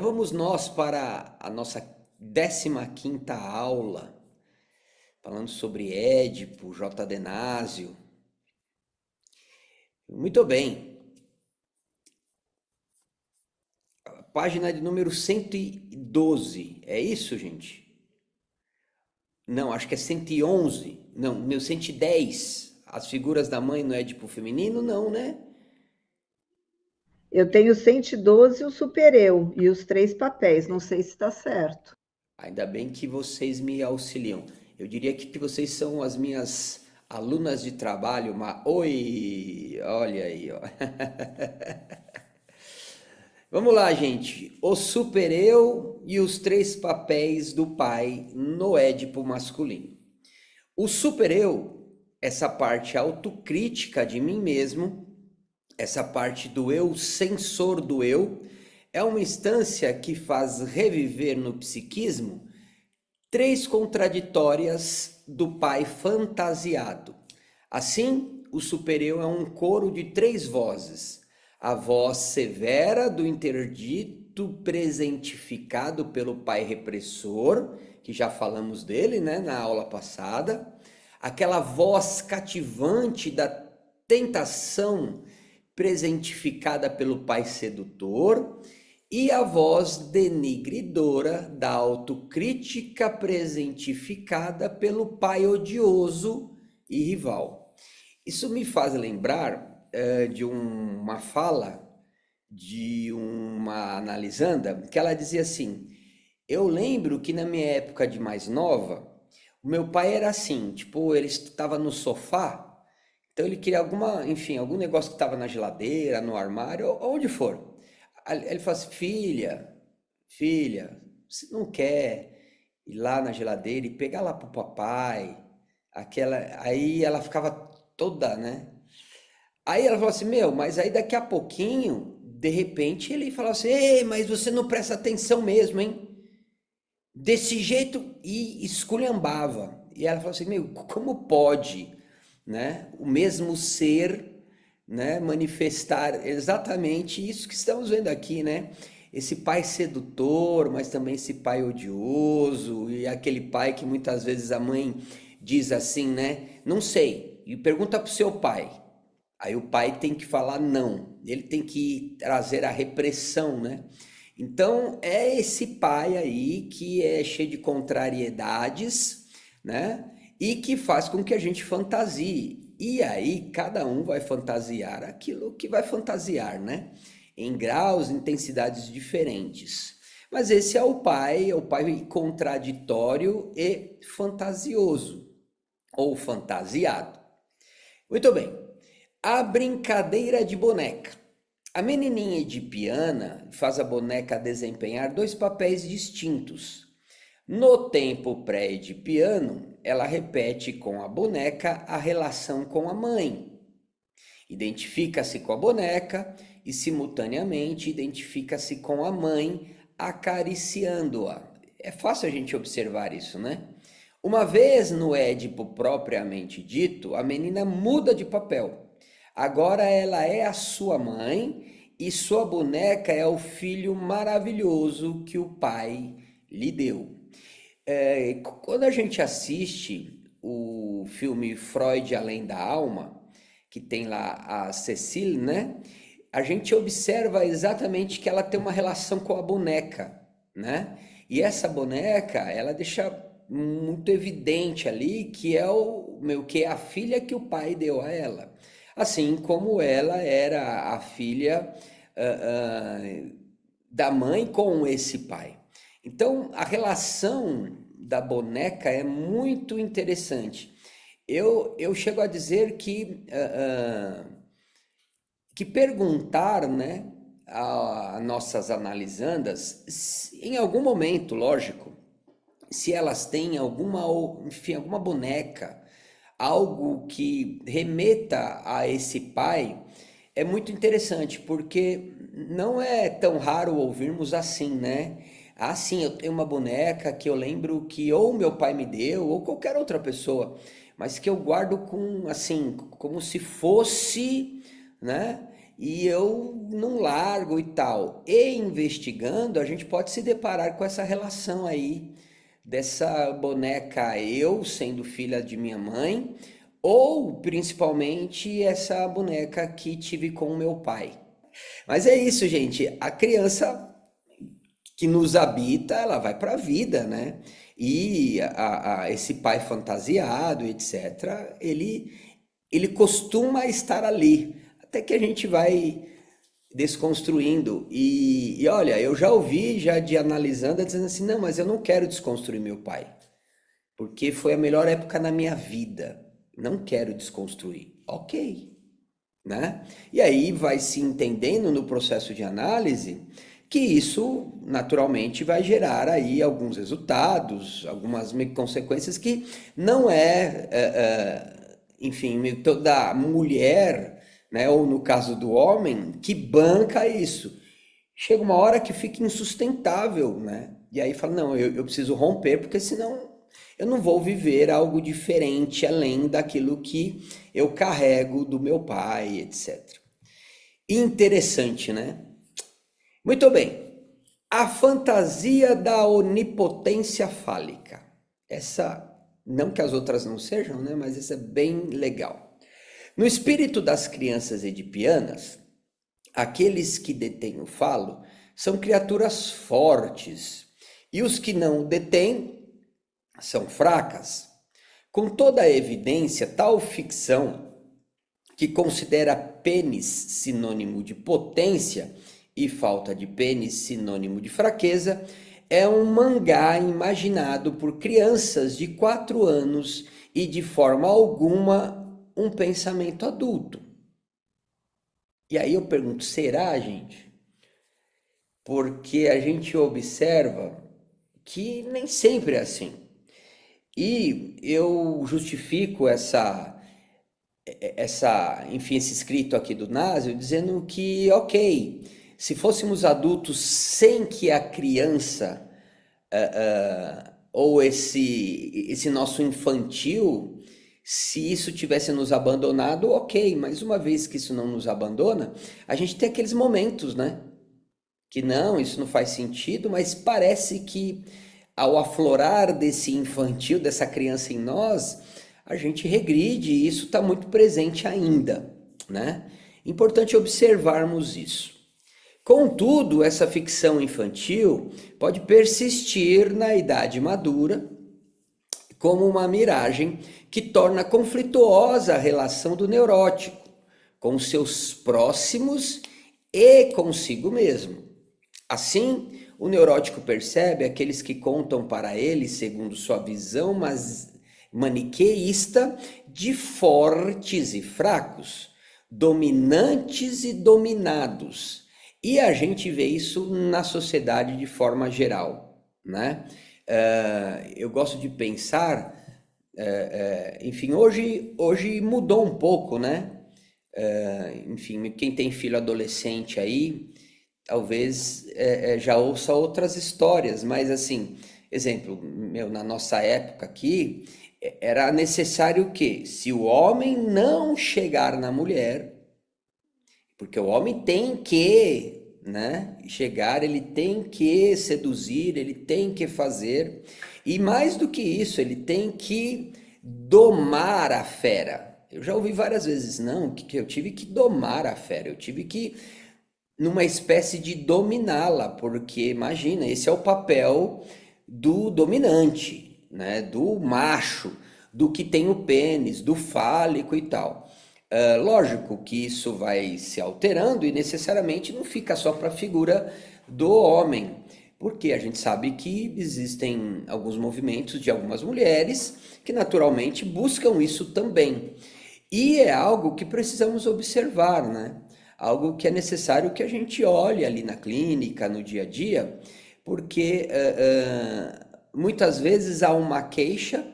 vamos nós para a nossa 15ª aula, falando sobre Édipo, J. Adenásio. Muito bem, página de número 112, é isso, gente? Não, acho que é 111, não, meu 110, as figuras da mãe no Édipo feminino, não, né? Eu tenho 112 o super-eu e os 3 papéis, não sei se está certo. Ainda bem que vocês me auxiliam. Eu diria que vocês são as minhas alunas de trabalho, mas oi, olha aí, ó. Vamos lá, gente. O supereu e os 3 papéis do pai no Édipo masculino. O supereu, essa parte autocrítica de mim mesmo, essa parte do eu, sensor do eu, é uma instância que faz reviver no psiquismo 3 contraditórias do pai fantasiado. Assim, o supereu é um coro de 3 vozes. A voz severa do interdito presentificado pelo pai repressor, que já falamos dele, né, na aula passada. Aquela voz cativante da tentação presentificada pelo pai sedutor e a voz denigridora da autocrítica presentificada pelo pai odioso e rival. Isso me faz lembrar de uma fala de uma analisanda que ela dizia assim: eu lembro que na minha época de mais nova, o meu pai era assim, tipo, ele estava no sofá, então ele queria alguma, enfim, algum negócio que estava na geladeira, no armário, ou onde for. Aí ele fala assim, filha, você não quer ir lá na geladeira e pegar lá pro papai? Aquela, aí ela ficava toda, né? Aí ela falou assim, meu, mas aí daqui a pouquinho, de repente, ele falou assim, ei, mas você não presta atenção mesmo, hein? Desse jeito, e esculhambava. E ela falou assim, meu, como pode, né, o mesmo ser, né, manifestar exatamente isso que estamos vendo aqui, né? Esse pai sedutor, mas também esse pai odioso, e aquele pai que muitas vezes a mãe diz assim, né? Não sei, e pergunta para o seu pai. Aí o pai tem que falar não, ele tem que trazer a repressão, né? Então é esse pai aí que é cheio de contrariedades, né? E que faz com que a gente fantasie. E aí cada um vai fantasiar aquilo que vai fantasiar, né? Em graus, intensidades diferentes. Mas esse é o pai contraditório e fantasioso, ou fantasiado. Muito bem. A brincadeira de boneca. A menininha edipiana faz a boneca desempenhar 2 papéis distintos. No tempo pré-edipiano, ela repete com a boneca a relação com a mãe. Identifica-se com a boneca e, simultaneamente, identifica-se com a mãe, acariciando-a. É fácil a gente observar isso, né? Uma vez no Édipo propriamente dito, a menina muda de papel. Agora ela é a sua mãe e sua boneca é o filho maravilhoso que o pai lhe deu. Quando a gente assiste o filme Freud Além da Alma, que tem lá a Cecile, né? A gente observa exatamente que ela tem uma relação com a boneca, né? E essa boneca, ela deixa muito evidente ali que é que é a filha que o pai deu a ela. Assim como ela era a filha da mãe com esse pai. Então, a relação da boneca é muito interessante. Eu chego a dizer que perguntar, né, a nossas analisandas, em algum momento, lógico, se elas têm enfim, alguma boneca, algo que remeta a esse pai, é muito interessante, porque não é tão raro ouvirmos assim, né? Ah, sim, eu tenho uma boneca que eu lembro que ou meu pai me deu, ou qualquer outra pessoa, mas que eu guardo com, assim, como se fosse, né? e eu não largo e tal. E investigando, a gente pode se deparar com essa relação aí dessa boneca eu sendo filha de minha mãe, ou principalmente essa boneca que tive com o meu pai. Mas é isso, gente. A criança que nos habita, ela vai para a vida, né? E esse pai fantasiado, etc., ele costuma estar ali, até que a gente vai desconstruindo. E olha, eu já ouvi, já de analisando, dizendo assim, não, mas eu não quero desconstruir meu pai, porque foi a melhor época na minha vida. Não quero desconstruir. Ok, né? E aí vai se entendendo no processo de análise que isso naturalmente vai gerar aí alguns resultados, algumas consequências que não enfim, toda mulher, né, ou no caso do homem, que banca isso. Chega uma hora que fica insustentável, né? E aí fala, não, eu preciso romper, porque senão eu não vou viver algo diferente além daquilo que eu carrego do meu pai, etc. Interessante, né? Muito bem. A fantasia da onipotência fálica. Essa, não que as outras não sejam, né? Mas essa é bem legal. No espírito das crianças edipianas, aqueles que detêm o falo são criaturas fortes, e os que não o detêm são fracas. Com toda a evidência, tal ficção, que considera pênis sinônimo de potência e falta de pênis sinônimo de fraqueza, é um mangá imaginado por crianças de 4 anos e de forma alguma um pensamento adulto. E aí eu pergunto, será, gente? Porque a gente observa que nem sempre é assim. E eu justifico enfim, esse escrito aqui do Násio dizendo que, ok, se fôssemos adultos sem que a criança ou esse nosso infantil, se isso tivesse nos abandonado, ok, mas uma vez que isso não nos abandona, a gente tem aqueles momentos, né? Que não, isso não faz sentido, mas parece que ao aflorar desse infantil, dessa criança em nós, a gente regride e isso está muito presente ainda, né? Importante observarmos isso. Contudo, essa ficção infantil pode persistir na idade madura como uma miragem que torna conflituosa a relação do neurótico com seus próximos e consigo mesmo. Assim, o neurótico percebe aqueles que contam para ele, segundo sua visão maniqueísta, de fortes e fracos, dominantes e dominados. E a gente vê isso na sociedade de forma geral, né? Eu gosto de pensar, enfim, hoje mudou um pouco, né? Enfim, quem tem filho adolescente aí, talvez já ouça outras histórias, mas assim, exemplo, meu, na nossa época aqui, era necessário que, se o homem não chegar na mulher, porque o homem tem que, né, chegar, ele tem que seduzir, ele tem que fazer, e mais do que isso, ele tem que domar a fera. Eu já ouvi várias vezes, não, que eu tive que domar a fera, eu tive que numa espécie de dominá-la, porque imagina, esse é o papel do dominante, né, do macho, do que tem o pênis, do fálico e tal. Lógico que isso vai se alterando e necessariamente não fica só para a figura do homem, porque a gente sabe que existem alguns movimentos de algumas mulheres que naturalmente buscam isso também. E é algo que precisamos observar, né? Algo que é necessário que a gente olhe ali na clínica, no dia a dia, porque muitas vezes há uma queixa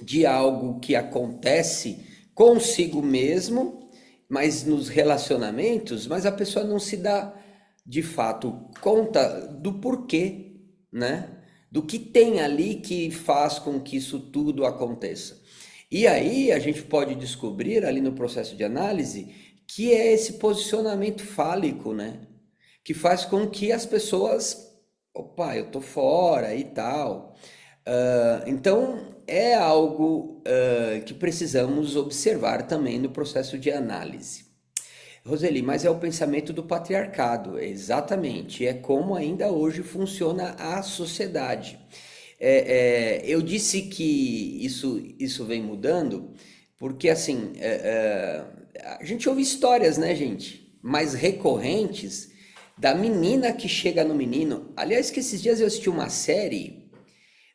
de algo que acontece consigo mesmo, mas nos relacionamentos, mas a pessoa não se dá de fato conta do porquê, né? Do que tem ali que faz com que isso tudo aconteça. E aí a gente pode descobrir ali no processo de análise que é esse posicionamento fálico, né? Que faz com que as pessoas, opa, eu tô fora e tal. Então, é algo que precisamos observar também no processo de análise. Roseli, mas é o pensamento do patriarcado, exatamente. É como ainda hoje funciona a sociedade. Eu disse que isso vem mudando, porque assim, a gente ouve histórias, né, gente? Mais recorrentes da menina que chega no menino. Aliás, que esses dias eu assisti uma série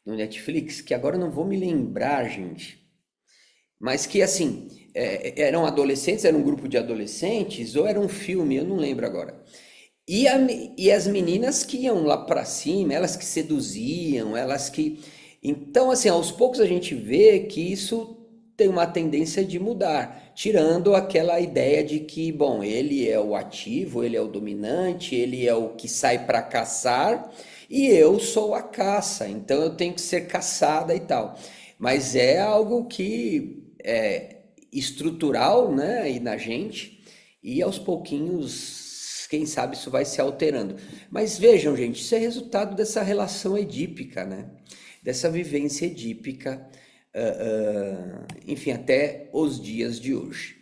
no Netflix, que agora eu não vou me lembrar, gente, mas que assim, eram adolescentes, era um grupo de adolescentes, ou era um filme, eu não lembro agora. E as meninas que iam lá pra cima, elas que seduziam, elas que. Então, assim, aos poucos a gente vê que isso tem uma tendência de mudar, tirando aquela ideia de que, bom, ele é o ativo, ele é o dominante, ele é o que sai para caçar e eu sou a caça, então eu tenho que ser caçada e tal. Mas é algo que é estrutural, né, aí na gente, e aos pouquinhos, quem sabe isso vai se alterando. Mas vejam, gente, isso é resultado dessa relação edípica, né? Dessa vivência edípica, enfim, até os dias de hoje.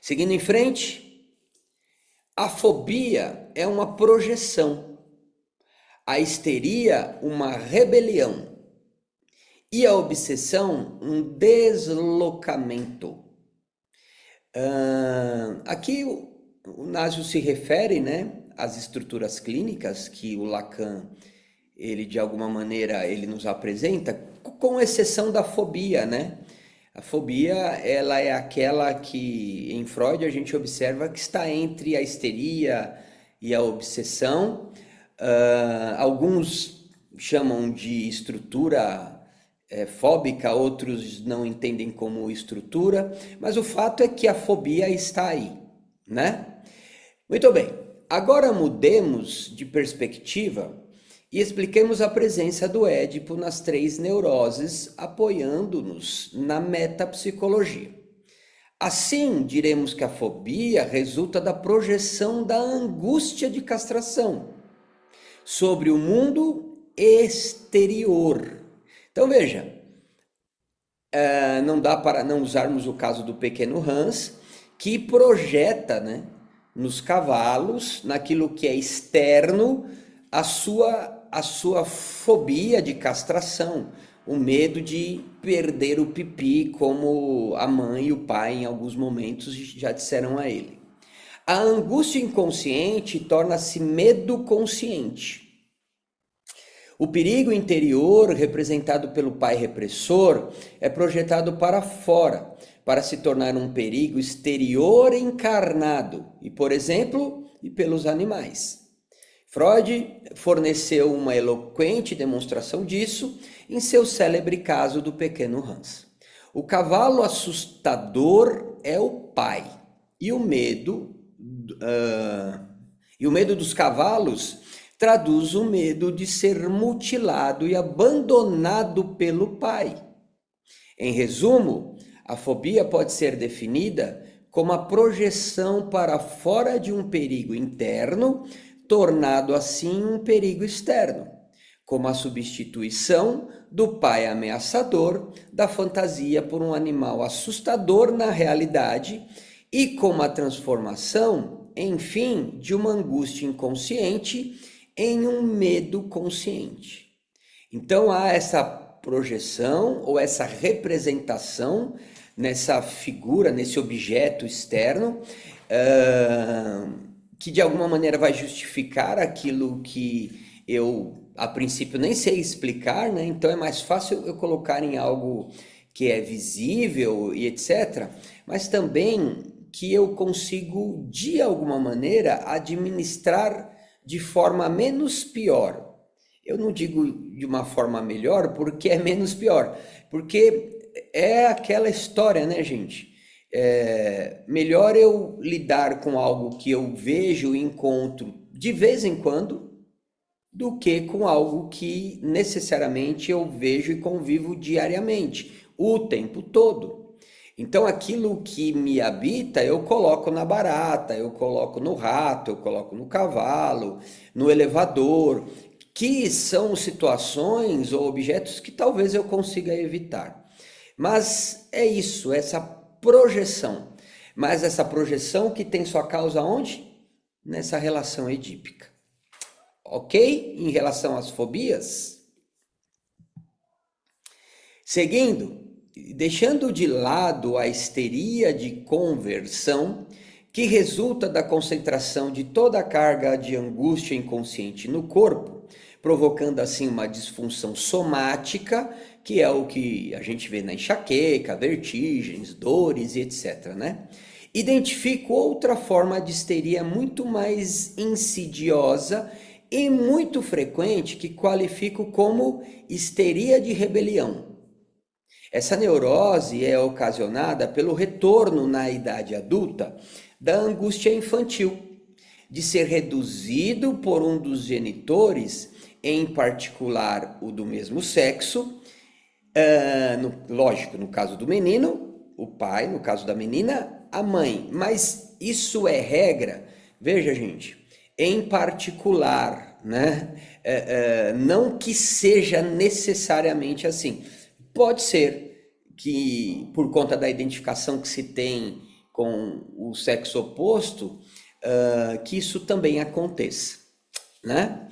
Seguindo em frente, a fobia é uma projeção, a histeria, uma rebelião, e a obsessão, um deslocamento. Aqui o Naso se refere, né, às estruturas clínicas que o Lacan, ele de alguma maneira, ele nos apresenta, com exceção da fobia, né? A fobia, ela é aquela que em Freud a gente observa que está entre a histeria e a obsessão. Alguns chamam de estrutura fóbica, outros não entendem como estrutura, mas o fato é que a fobia está aí, né? Muito bem, agora mudemos de perspectiva e expliquemos a presença do Édipo nas três neuroses, apoiando-nos na metapsicologia. Assim, diremos que a fobia resulta da projeção da angústia de castração sobre o mundo exterior. Então veja, não dá para não usarmos o caso do pequeno Hans, que projeta, né, nos cavalos, naquilo que é externo, a sua fobia de castração, o medo de perder o pipi, como a mãe e o pai em alguns momentos já disseram a ele. A angústia inconsciente torna-se medo consciente. O perigo interior, representado pelo pai repressor, é projetado para fora, para se tornar um perigo exterior encarnado, e, por exemplo, e pelos animais. Freud forneceu uma eloquente demonstração disso em seu célebre caso do pequeno Hans. O cavalo assustador é o pai, e o medo dos cavalos traduz o medo de ser mutilado e abandonado pelo pai. Em resumo, a fobia pode ser definida como a projeção para fora de um perigo interno, tornado assim um perigo externo, como a substituição do pai ameaçador da fantasia por um animal assustador na realidade e como a transformação, enfim, de uma angústia inconsciente em um medo consciente. Então há essa projeção ou essa representação nessa figura, nesse objeto externo, que de alguma maneira vai justificar aquilo que eu, a princípio, nem sei explicar, né? Então é mais fácil eu colocar em algo que é visível e etc., mas também que eu consigo, de alguma maneira, administrar de forma menos pior. Eu não digo de uma forma melhor porque é menos pior, porque é aquela história, né, gente? Melhor eu lidar com algo que eu vejo e encontro de vez em quando do que com algo que necessariamente eu vejo e convivo diariamente, o tempo todo. Então aquilo que me habita, eu coloco na barata, eu coloco no rato, eu coloco no cavalo, no elevador, que são situações ou objetos que talvez eu consiga evitar. Mas é isso, essa projeção. Mas essa projeção que tem sua causa onde? Nessa relação edípica. Ok? Em relação às fobias. Seguindo, deixando de lado a histeria de conversão, que resulta da concentração de toda a carga de angústia inconsciente no corpo, provocando assim uma disfunção somática, que é o que a gente vê na enxaqueca, vertigens, dores e etc, né? Identifico outra forma de histeria muito mais insidiosa e muito frequente que qualifico como histeria de rebelião. Essa neurose é ocasionada pelo retorno na idade adulta da angústia infantil, de ser reduzido por um dos genitores, em particular o do mesmo sexo, lógico, no caso do menino, o pai, no caso da menina, a mãe. Mas isso é regra, veja gente, em particular, né? Não que seja necessariamente assim. Pode ser que, por conta da identificação que se tem com o sexo oposto, que isso também aconteça, né?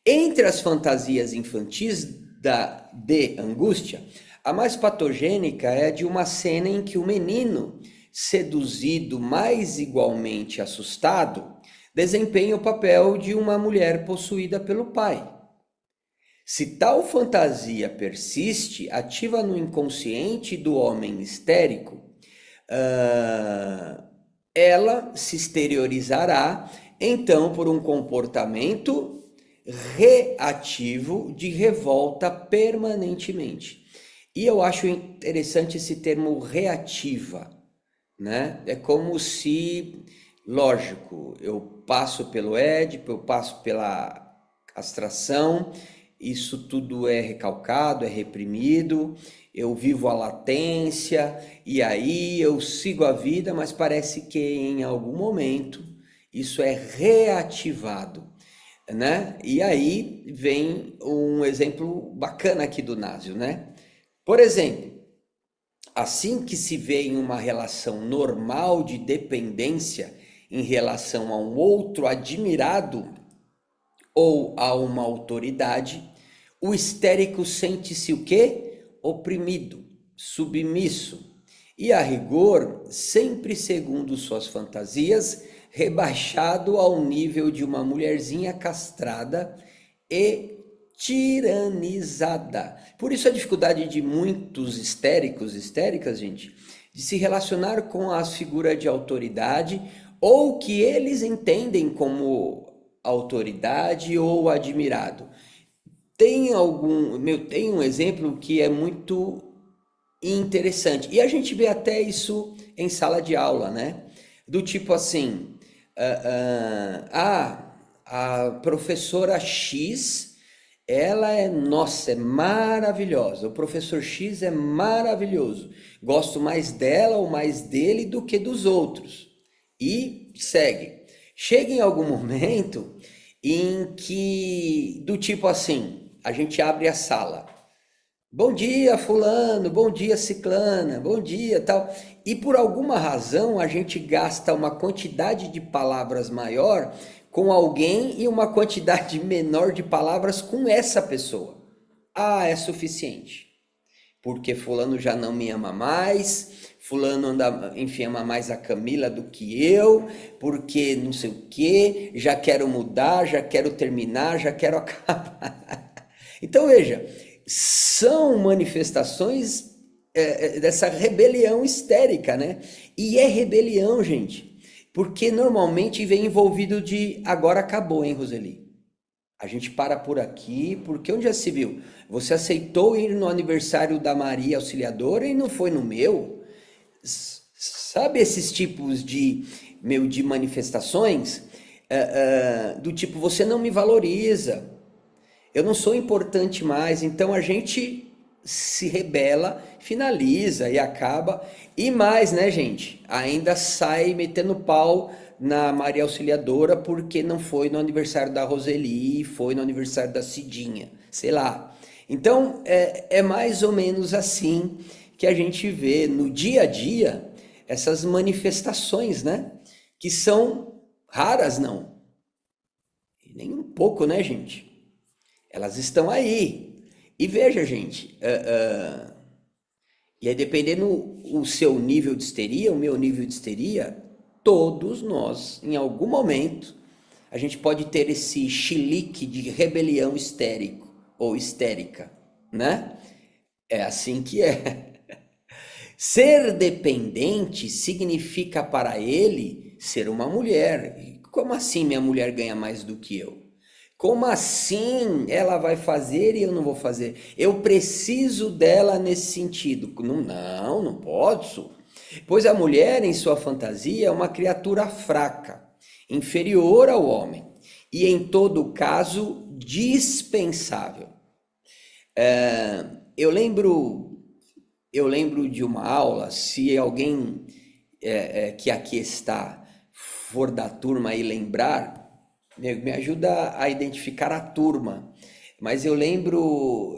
Entre as fantasias infantis de angústia, a mais patogênica é a de uma cena em que o menino, seduzido mais igualmente assustado, desempenha o papel de uma mulher possuída pelo pai. Se tal fantasia persiste, ativa no inconsciente do homem histérico, ela se exteriorizará, então, por um comportamento reativo de revolta permanentemente. E eu acho interessante esse termo reativa, né? É como se, lógico, eu passo pelo Édipo, eu passo pela castração, isso tudo é recalcado, é reprimido, eu vivo a latência, e aí eu sigo a vida, mas parece que em algum momento isso é reativado, né? E aí vem um exemplo bacana aqui do Násio, né? Por exemplo, assim que se vê em uma relação normal de dependência em relação a um outro admirado ou a uma autoridade, o histérico sente-se o quê? Oprimido, submisso, e a rigor, sempre segundo suas fantasias, rebaixado ao nível de uma mulherzinha castrada e tiranizada. Por isso a dificuldade de muitos histéricos, histéricas, gente, de se relacionar com as figuras de autoridade ou que eles entendem como autoridade ou admirado. Tem um exemplo que é muito interessante. E a gente vê até isso em sala de aula, né? Do tipo assim, a professora X, ela é, nossa, é maravilhosa. O professor X é maravilhoso. Gosto mais dela ou mais dele do que dos outros. E segue. Chega em algum momento em que, do tipo assim, a gente abre a sala. Bom dia, fulano, bom dia, ciclana, bom dia, tal. E por alguma razão a gente gasta uma quantidade de palavras maior com alguém e uma quantidade menor de palavras com essa pessoa. Ah, é suficiente. Porque fulano já não me ama mais, fulano anda, enfim, ama mais a Camila do que eu, porque não sei o quê, já quero mudar, já quero terminar, já quero acabar. Então veja, são manifestações dessa rebelião histérica, né? E é rebelião, gente, porque normalmente vem envolvido de agora acabou, hein, Roseli? A gente para por aqui, porque onde já se viu? Você aceitou ir no aniversário da Maria Auxiliadora e não foi no meu? Sabe esses tipos de manifestações? Do tipo, você não me valoriza, eu não sou importante mais, então a gente se rebela, finaliza e acaba. E mais, né, gente? Ainda sai metendo pau na Maria Auxiliadora porque não foi no aniversário da Roseli, foi no aniversário da Cidinha, sei lá. Então, é mais ou menos assim que a gente vê no dia a dia essas manifestações, né? Que são raras, não. Nem um pouco, né, gente? Elas estão aí. E veja, gente, e aí dependendo o seu nível de histeria, o meu nível de histeria, todos nós, em algum momento, a gente pode ter esse chilique de rebelião histérico ou histérica, né? É assim que é. Ser dependente significa para ele ser uma mulher. Como assim minha mulher ganha mais do que eu? Como assim ela vai fazer e eu não vou fazer? Eu preciso dela nesse sentido. Não, não, não posso. Pois a mulher, em sua fantasia, é uma criatura fraca, inferior ao homem e, em todo caso, dispensável. Eu lembro, eu lembro de uma aula, se alguém que aqui está for da turma e lembrar, me ajuda a identificar a turma. Mas eu lembro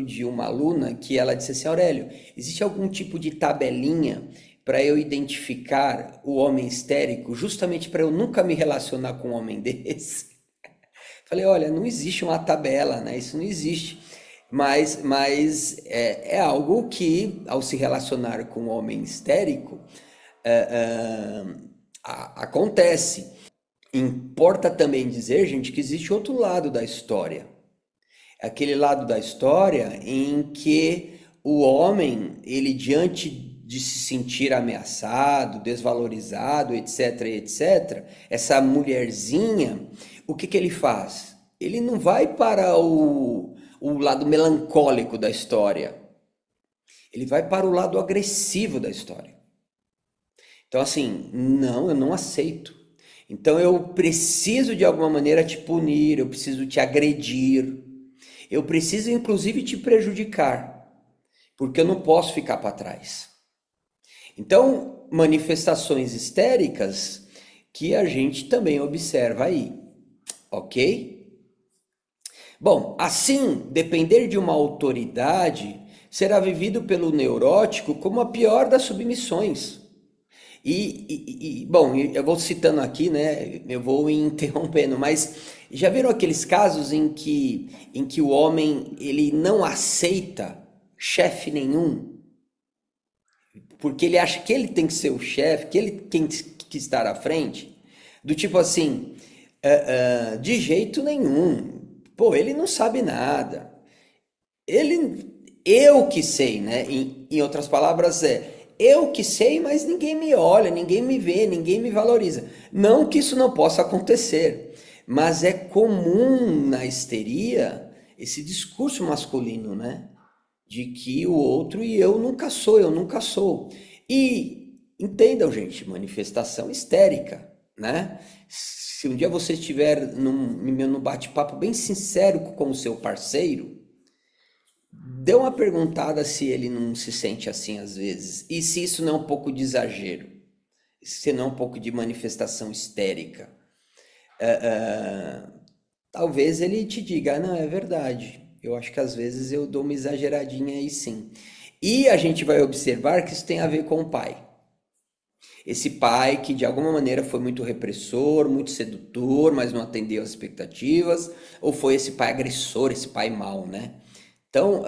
de uma aluna que ela disse assim, Aurélio, existe algum tipo de tabelinha para eu identificar o homem histérico, justamente para eu nunca me relacionar com um homem desse? Falei, olha, não existe uma tabela, né? Isso não existe. Mas é algo que, ao se relacionar com um homem histérico, acontece. Importa também dizer, gente, que existe outro lado da história. Aquele lado da história em que o homem, ele diante de se sentir ameaçado, desvalorizado, etc, etc, essa mulherzinha, o que que ele faz? Ele não vai para o lado melancólico da história, ele vai para o lado agressivo da história. Então, assim, não, eu não aceito. Então, eu preciso de alguma maneira te punir, eu preciso te agredir, eu preciso inclusive te prejudicar, porque eu não posso ficar para trás. Então, manifestações histéricas que a gente também observa aí, ok? Bom, assim, depender de uma autoridade será vivido pelo neurótico como a pior das submissões. Bom, eu vou citando aqui, né? Eu vou interrompendo, mas já viram aqueles casos em que o homem ele não aceita chefe nenhum, porque ele acha que ele tem que ser o chefe, que ele tem que estar à frente? Do tipo assim, de jeito nenhum. Pô, ele não sabe nada. Eu que sei, né? Em outras palavras, eu que sei, mas ninguém me olha, ninguém me vê, ninguém me valoriza. Não que isso não possa acontecer, mas é comum na histeria esse discurso masculino, né? De que o outro e eu nunca sou, eu nunca sou. E entendam, gente, manifestação histérica, né? Se um dia você estiver num bate-papo bem sincero com o seu parceiro, dê uma perguntada se ele não se sente assim às vezes. E se isso não é um pouco de exagero. Se não é um pouco de manifestação histérica. Talvez ele te diga, não, é verdade. Eu acho que às vezes eu dou uma exageradinha aí sim. E a gente vai observar que isso tem a ver com o pai. Esse pai que de alguma maneira foi muito repressor, muito sedutor, mas não atendeu às expectativas, ou foi esse pai agressor, esse pai mau, né? Então,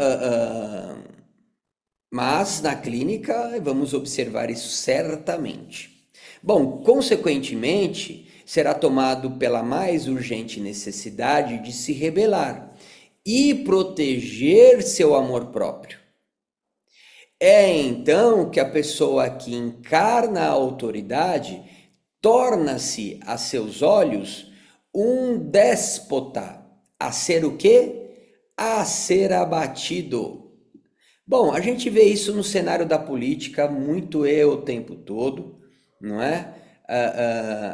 mas na clínica vamos observar isso certamente. Bom, consequentemente, será tomado pela mais urgente necessidade de se rebelar e proteger seu amor próprio. É então que a pessoa que encarna a autoridade torna-se, a seus olhos, um déspota, a ser o quê? A ser abatido. Bom, a gente vê isso no cenário da política muito o tempo todo, não é?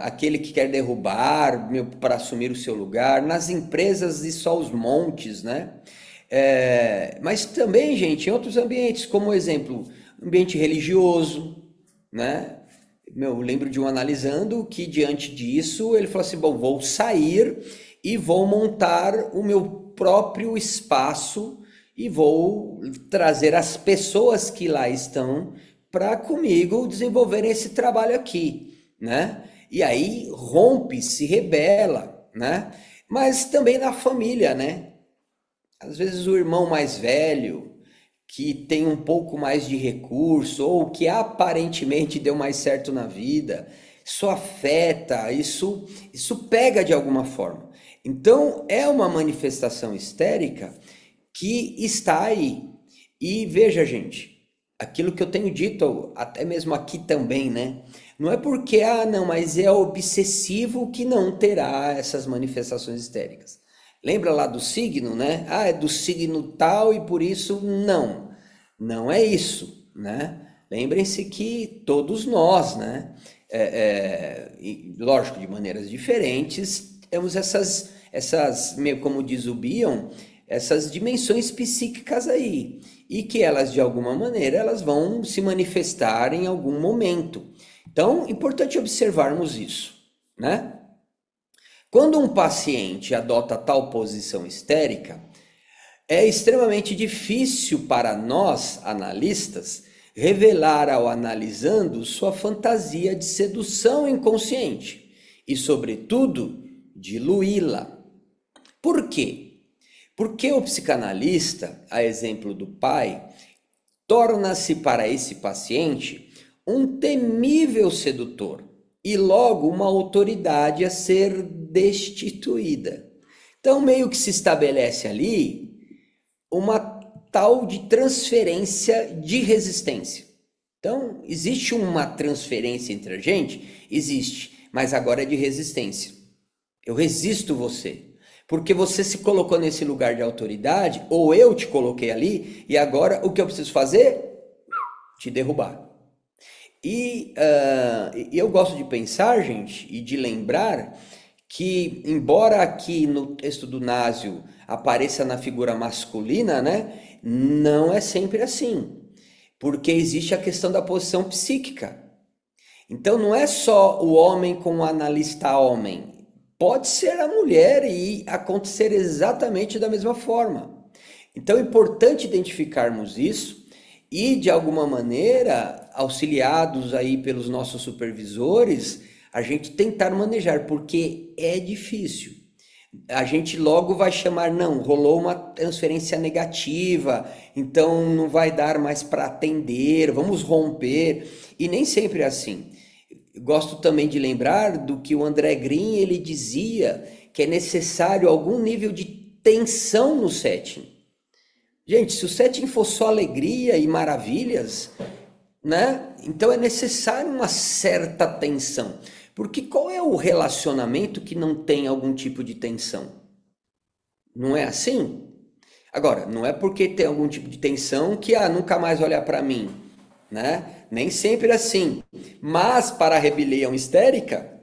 Aquele que quer derrubar para assumir o seu lugar, nas empresas e só os montes, né? Mas também, gente, em outros ambientes, como exemplo, ambiente religioso, né? Eu lembro de um analisando que diante disso ele falou assim: bom, vou sair e vou montar o meu próprio espaço e vou trazer as pessoas que lá estão para comigo desenvolverem esse trabalho aqui, né? E aí rompe, se rebela, né? Mas também na família, né? Às vezes o irmão mais velho, que tem um pouco mais de recurso, ou que aparentemente deu mais certo na vida, isso afeta, isso pega de alguma forma. Então, é uma manifestação histérica que está aí. E veja, gente, aquilo que eu tenho dito, até mesmo aqui também, né? Não é porque, não, mas é obsessivo que não terá essas manifestações histéricas. Lembra lá do signo, né? É do signo tal e por isso não. Não é isso, né? Lembrem-se que todos nós, né? Lógico, de maneiras diferentes, temos meio como diz o Bion, essas dimensões psíquicas aí. E que elas, de alguma maneira, elas vão se manifestar em algum momento. Então, importante observarmos isso, né? Quando um paciente adota tal posição histérica, é extremamente difícil para nós, analistas, revelar ao analisando sua fantasia de sedução inconsciente e, sobretudo, diluí-la. Por quê? Porque o psicanalista, a exemplo do pai, torna-se para esse paciente um temível sedutor e logo uma autoridade a ser destituída. Então, meio que se estabelece ali uma tal de transferência de resistência. Então, existe uma transferência entre a gente? Existe, mas agora é de resistência. Eu resisto você, porque você se colocou nesse lugar de autoridade, ou eu te coloquei ali, e agora o que eu preciso fazer? Te derrubar. E eu gosto de pensar, gente, e de lembrar que, embora aqui no texto do Násio apareça na figura masculina, né, não é sempre assim, porque existe a questão da posição psíquica. Então não é só o homem com o analista homem, pode ser a mulher e acontecer exatamente da mesma forma. Então é importante identificarmos isso e, de alguma maneira, auxiliados aí pelos nossos supervisores, a gente tentar manejar, porque é difícil. A gente logo vai chamar, não, rolou uma transferência negativa, então não vai dar mais para atender, vamos romper. E nem sempre é assim. Gosto também de lembrar do que o André Green ele dizia, que é necessário algum nível de tensão no setting. Gente, se o setting for só alegria e maravilhas, né? Então é necessário uma certa tensão. Porque qual é o relacionamento que não tem algum tipo de tensão? Não é assim? Agora, não é porque tem algum tipo de tensão que nunca mais olhar para mim, né? Nem sempre é assim. Mas para a rebelião histérica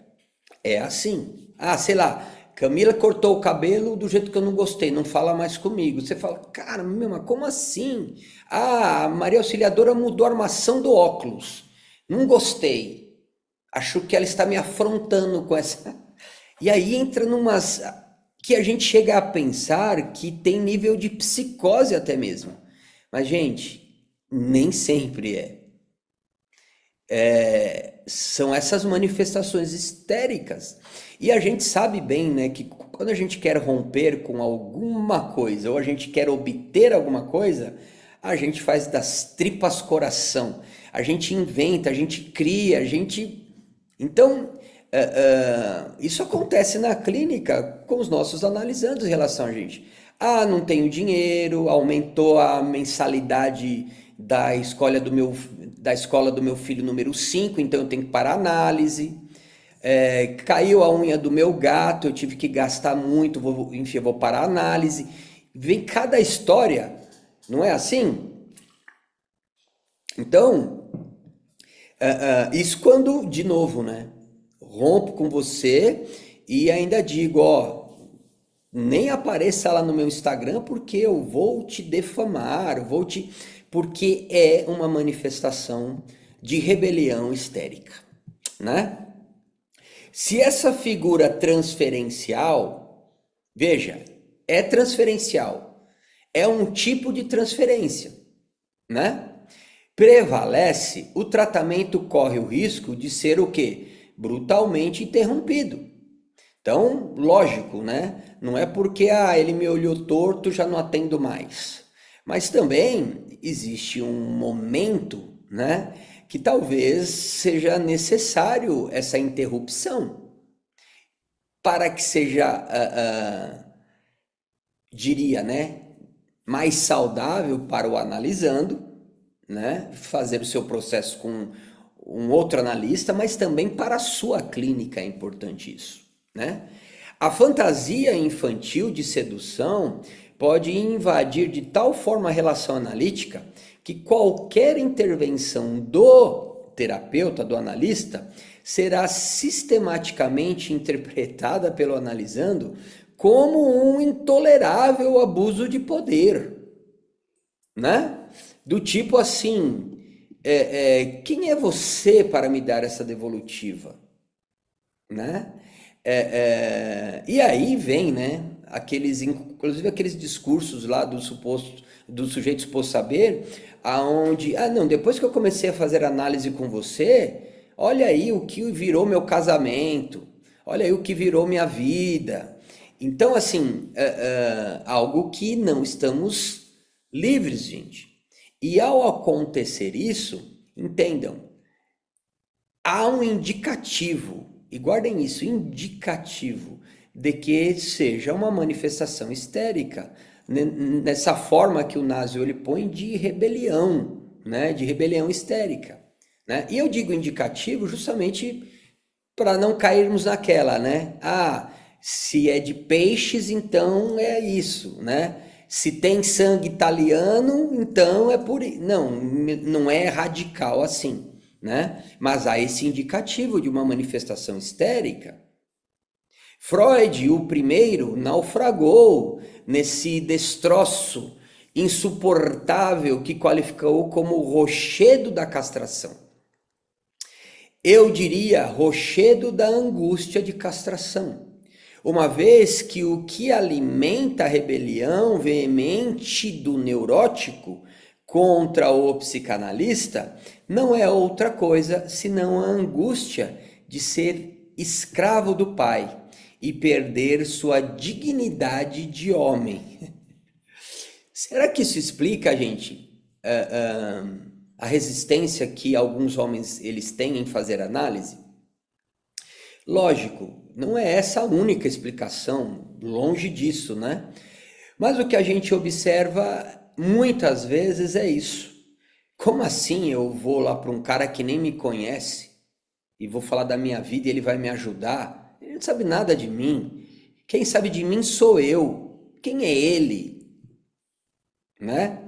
é assim. Sei lá, Camila cortou o cabelo do jeito que eu não gostei, não fala mais comigo. Você fala, cara, mas como assim? A Maria Auxiliadora mudou a armação do óculos. Não gostei. Acho que ela está me afrontando com essa. E aí entra numas que a gente chega a pensar que tem nível de psicose até mesmo. Mas, gente, nem sempre são essas manifestações histéricas. E a gente sabe bem, né, que quando a gente quer romper com alguma coisa ou a gente quer obter alguma coisa, a gente faz das tripas coração. A gente inventa, a gente cria, a gente. Então, isso acontece na clínica com os nossos analisandos em relação a gente. Não tenho dinheiro, aumentou a mensalidade da escola do meu filho número 5, então eu tenho que parar a análise. Caiu a unha do meu gato, eu tive que gastar muito, enfim, eu vou parar a análise. Vem cada história, não é assim? Então, isso quando, de novo, né? Rompo com você e ainda digo, nem apareça lá no meu Instagram porque eu vou te defamar, porque é uma manifestação de rebelião histérica, né? Se essa figura transferencial, veja, é transferencial, é um tipo de transferência, né? Prevalece, o tratamento corre o risco de ser o quê? Brutalmente interrompido. Então, lógico, né? Não é porque ele me olhou torto, já não atendo mais. Mas também existe um momento, né, que talvez seja necessário essa interrupção para que seja, diria, né, mais saudável para o analisando, né, fazer o seu processo com um outro analista, mas também para a sua clínica é importante isso, né? A fantasia infantil de sedução pode invadir de tal forma a relação analítica que qualquer intervenção do terapeuta, do analista, será sistematicamente interpretada pelo analisando como um intolerável abuso de poder, né? Do tipo assim, quem é você para me dar essa devolutiva, né? E aí vem, né? Inclusive aqueles discursos lá do sujeito suposto saber, aonde, não, depois que eu comecei a fazer análise com você, olha aí o que virou meu casamento, olha aí o que virou minha vida. Então, assim, algo que não estamos livres, gente. E ao acontecer isso, entendam, há um indicativo, e guardem isso, indicativo, de que seja uma manifestação histérica, nessa forma que o Nasio ele põe de rebelião, né, de rebelião histérica, né? E eu digo indicativo justamente para não cairmos naquela, né? Se é de peixes, então é isso, né? Se tem sangue italiano, então é por isso. Não, não é radical assim, né? Mas há esse indicativo de uma manifestação histérica. Freud, o primeiro, naufragou nesse destroço insuportável que qualificou como o rochedo da castração. Eu diria rochedo da angústia de castração. Uma vez que o que alimenta a rebelião veemente do neurótico contra o psicanalista não é outra coisa senão a angústia de ser escravo do pai e perder sua dignidade de homem. Será que isso explica, gente, a resistência que alguns homens eles têm em fazer análise? Lógico, não é essa a única explicação, longe disso, né? Mas o que a gente observa muitas vezes é isso. Como assim eu vou lá para um cara que nem me conhece e vou falar da minha vida e ele vai me ajudar? Ele não sabe nada de mim. Quem sabe de mim sou eu. Quem é ele? Né?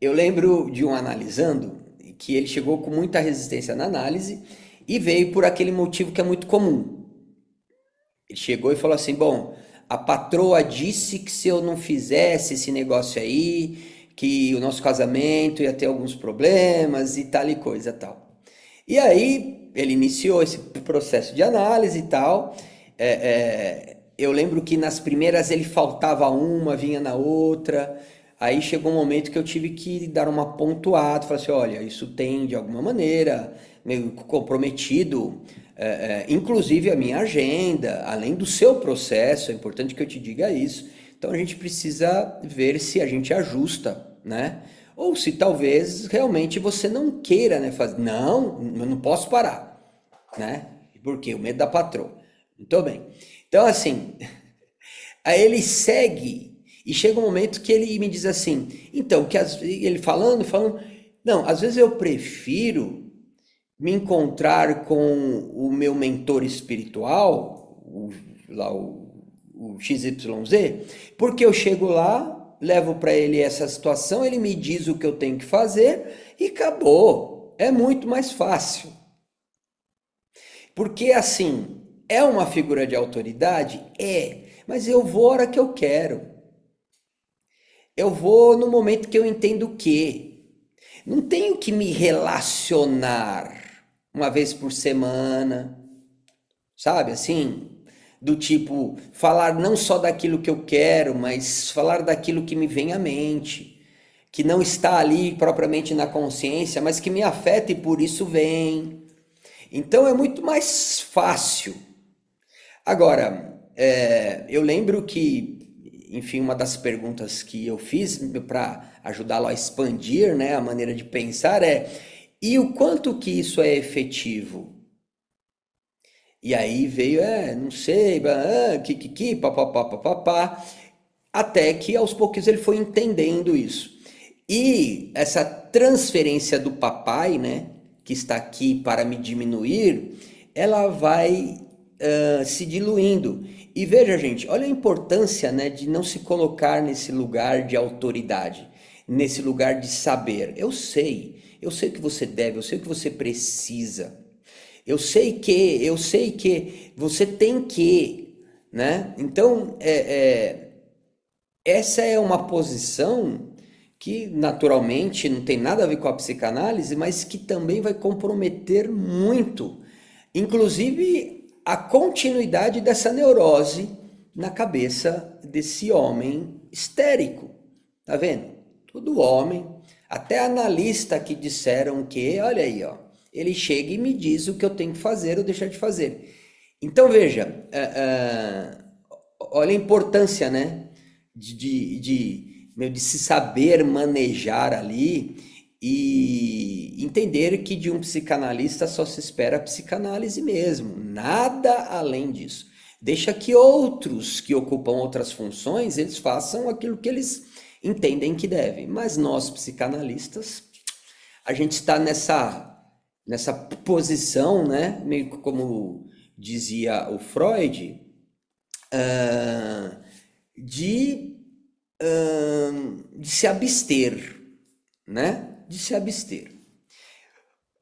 Eu lembro de um analisando que ele chegou com muita resistência na análise e veio por aquele motivo que é muito comum. Ele chegou e falou assim, bom, a patroa disse que se eu não fizesse esse negócio aí, que o nosso casamento ia ter alguns problemas e tal e coisa tal. E aí ele iniciou esse processo de análise e tal. Eu lembro que nas primeiras ele faltava uma, vinha na outra. Aí chegou um momento que eu tive que dar uma pontuada, falar assim, olha, isso tem de alguma maneira meio comprometido, inclusive a minha agenda, além do seu processo, é importante que eu te diga isso. Então a gente precisa ver se a gente ajusta, né? Ou se talvez realmente você não queira, né? Fazer, não, eu não posso parar, né? Por quê? O medo da patroa. Muito bem. Então assim, aí ele segue. E chega um momento que ele me diz assim, então, ele falando, não, às vezes eu prefiro me encontrar com o meu mentor espiritual, o XYZ, porque eu chego lá, levo para ele essa situação, ele me diz o que eu tenho que fazer e acabou. É muito mais fácil. Porque assim, é uma figura de autoridade? É. Mas eu vou a hora que eu quero. Eu vou no momento que eu entendo o quê. Não tenho que me relacionar uma vez por semana, sabe? Assim, do tipo, falar não só daquilo que eu quero, mas falar daquilo que me vem à mente, que não está ali propriamente na consciência, mas que me afeta e por isso vem. Então é muito mais fácil. Agora, eu lembro que, enfim, uma das perguntas que eu fiz para ajudá-lo a expandir, né, a maneira de pensar e o quanto que isso é efetivo? E aí veio, não sei, papapá, papapá, até que aos poucos ele foi entendendo isso. E essa transferência do papai, né, que está aqui para me diminuir, ela vai se diluindo. E veja, gente, olha a importância, né, de não se colocar nesse lugar de autoridade, nesse lugar de saber. Eu sei o que você deve, eu sei o que você precisa. Eu sei que, você tem que, né? Então, essa é uma posição que naturalmente não tem nada a ver com a psicanálise, mas que também vai comprometer muito, inclusive a continuidade dessa neurose na cabeça desse homem histérico. Tá vendo? Todo homem, até analista que disseram que, olha aí, ó, ele chega e me diz o que eu tenho que fazer ou deixar de fazer. Então veja, olha a importância, né, de se saber manejar ali e entender que de um psicanalista só se espera a psicanálise mesmo, nada além disso. Deixa que outros que ocupam outras funções, eles façam aquilo que eles entendem que devem. Mas nós, psicanalistas, a gente está nessa posição, né? Meio como dizia o Freud, ah, de, de se abster, né? De se abster.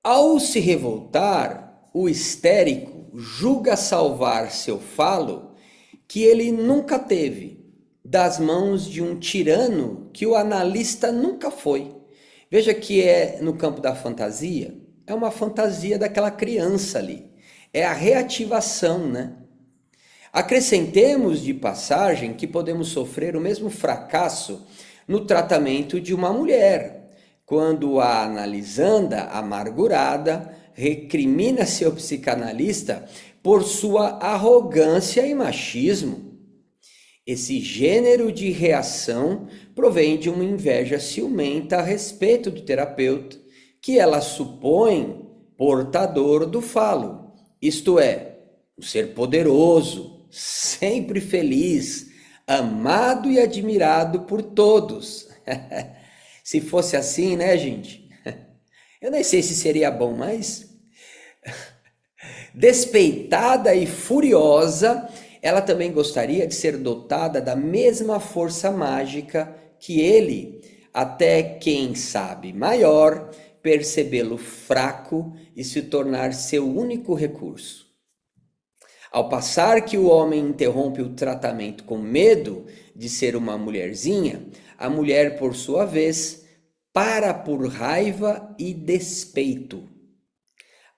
Ao se revoltar, o histérico julga salvar seu falo que ele nunca teve, das mãos de um tirano que o analista nunca foi. Veja que é no campo da fantasia, é uma fantasia daquela criança ali. É a reativação, né? Acrescentemos de passagem que podemos sofrer o mesmo fracasso no tratamento de uma mulher, quando a analisanda amargurada recrimina seu psicanalista por sua arrogância e machismo. Esse gênero de reação provém de uma inveja ciumenta a respeito do terapeuta, que ela supõe portador do falo, isto é, um ser poderoso, sempre feliz, amado e admirado por todos. Se fosse assim, né, gente? Eu nem sei se seria bom, mas despeitada e furiosa, ela também gostaria de ser dotada da mesma força mágica que ele, até quem sabe maior, percebê-lo fraco e se tornar seu único recurso. Ao passar que o homem interrompe o tratamento com medo de ser uma mulherzinha, a mulher, por sua vez, para por raiva e despeito.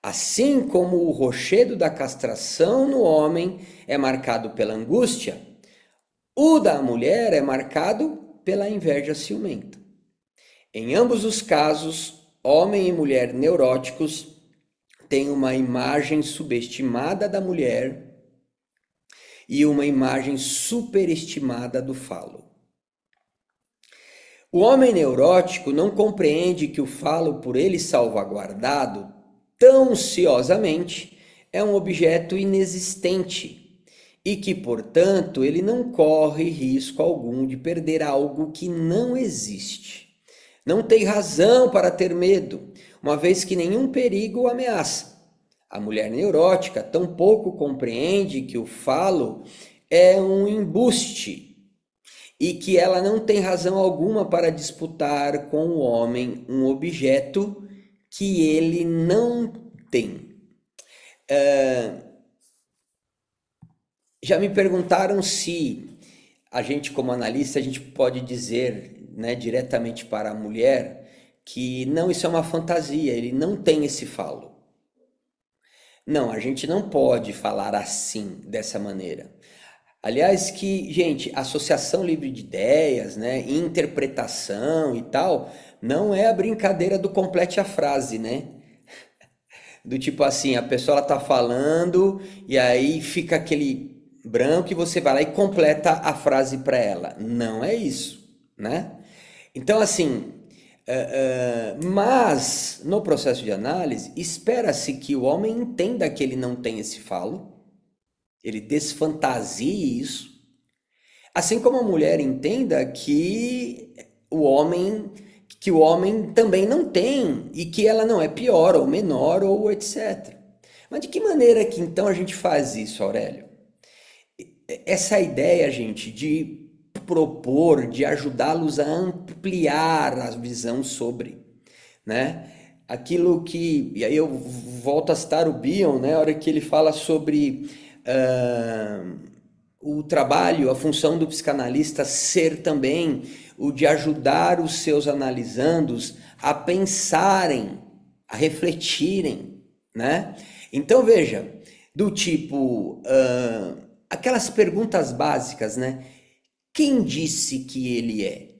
Assim como o rochedo da castração no homem é marcado pela angústia, o da mulher é marcado pela inveja ciumenta. Em ambos os casos, homem e mulher neuróticos têm uma imagem subestimada da mulher e uma imagem superestimada do falo. O homem neurótico não compreende que o falo por ele salvaguardado tão ciosamente é um objeto inexistente e que, portanto, ele não corre risco algum de perder algo que não existe. Não tem razão para ter medo, uma vez que nenhum perigo o ameaça. A mulher neurótica tampouco compreende que o falo é um embuste e que ela não tem razão alguma para disputar com o homem um objeto que ele não tem. Já me perguntaram se a gente, como analista, a gente pode dizer, né, diretamente para a mulher que não, isso é uma fantasia, ele não tem esse falo. Não, a gente não pode falar assim, dessa maneira. Aliás, que, gente, associação livre de ideias, né, interpretação e tal, não é a brincadeira do complete a frase, né? Do tipo assim, a pessoa ela tá falando e aí fica aquele branco e você vai lá e completa a frase para ela. Não é isso, né? Então, assim, mas no processo de análise, espera-se que o homem entenda que ele não tem esse falo, ele desfantasie isso, assim como a mulher entenda o homem que o homem também não tem e que ela não é pior ou menor ou etc. Mas de que maneira que então a gente faz isso, Aurélio? Essa ideia, gente, de propor, de ajudá-los a ampliar a visão sobre, né? Aquilo que, e aí eu volto a citar o Bion, né? A hora que ele fala sobre o trabalho, a função do psicanalista ser também o de ajudar os seus analisandos a pensarem, a refletirem, né? Então veja, do tipo, aquelas perguntas básicas, né? Quem disse que ele é?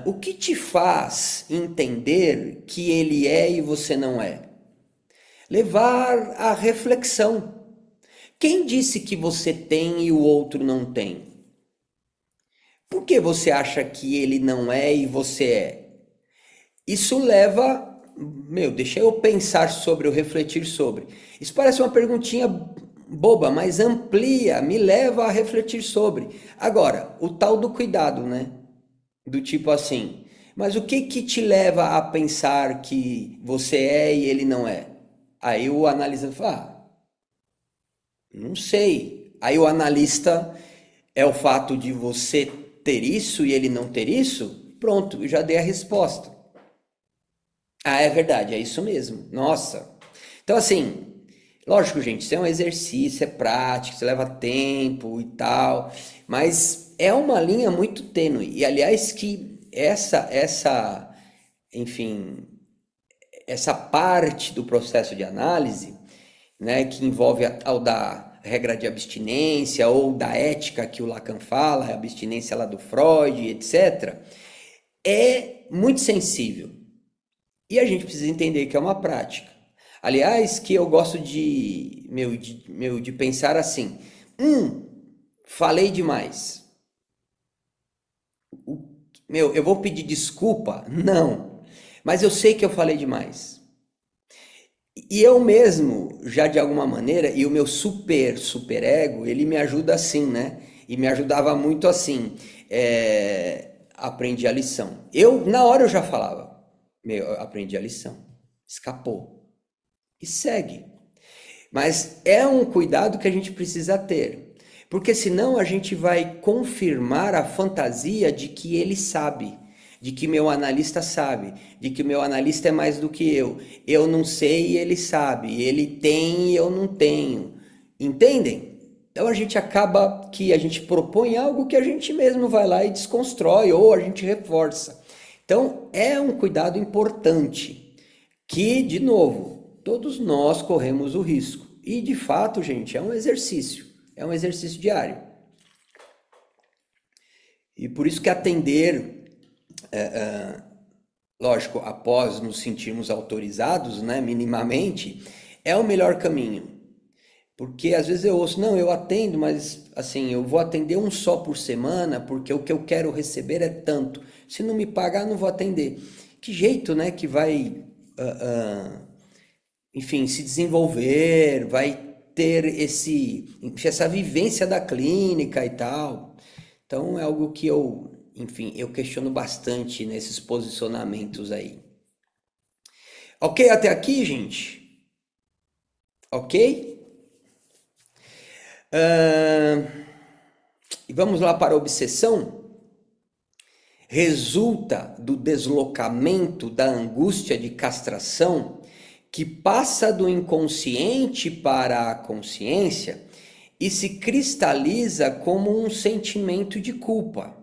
O que te faz entender que ele é e você não é? Levar à reflexão. Quem disse que você tem e o outro não tem? Por que você acha que ele não é e você é? Isso leva, deixa eu pensar sobre, eu refletir sobre. Isso parece uma perguntinha boba, mas amplia, me leva a refletir sobre. Agora, o tal do cuidado, né? Do tipo assim, mas o que que te leva a pensar que você é e ele não é? Aí o analista fala, não sei. Aí o analista é o fato de você ter isso e ele não ter isso? Pronto, eu já dei a resposta. Ah, é verdade, é isso mesmo. Nossa. Então, assim, lógico, gente, isso é um exercício, é prático, isso leva tempo e tal, mas é uma linha muito tênue. E, aliás, que enfim, essa parte do processo de análise, né, que envolve a tal da regra de abstinência ou da ética que o Lacan fala, a abstinência lá do Freud, etc., é muito sensível. E a gente precisa entender que é uma prática. Aliás, que eu gosto de pensar assim, falei demais. Eu vou pedir desculpa? Não. Mas eu sei que eu falei demais. E eu mesmo, já de alguma maneira, e o meu super ego, ele me ajuda assim, né? E me ajudava muito assim. Aprendi a lição. Na hora eu já falava, aprendi a lição. Escapou. E segue. Mas é um cuidado que a gente precisa ter. Porque senão a gente vai confirmar a fantasia de que ele sabe, de que meu analista sabe, de que meu analista é mais do que eu. Eu não sei e ele sabe, ele tem e eu não tenho. Entendem? Então a gente acaba que a gente propõe algo que a gente mesmo vai lá e desconstrói ou a gente reforça. Então é um cuidado importante que, de novo, todos nós corremos o risco. E de fato, gente, é um exercício diário. E por isso que atender, lógico, após nos sentirmos autorizados, né, minimamente, é o melhor caminho. Porque às vezes eu ouço, não, eu atendo, mas assim, eu vou atender um só por semana, porque o que eu quero receber é tanto. Se não me pagar, não vou atender. Que jeito, né, que vai, enfim, se desenvolver, vai ter essa vivência da clínica e tal. Então é algo que eu questiono bastante nesses posicionamentos aí. Ok até aqui, gente? Ok? E vamos lá para a obsessão. Resulta do deslocamento da angústia de castração que passa do inconsciente para a consciência e se cristaliza como um sentimento de culpa.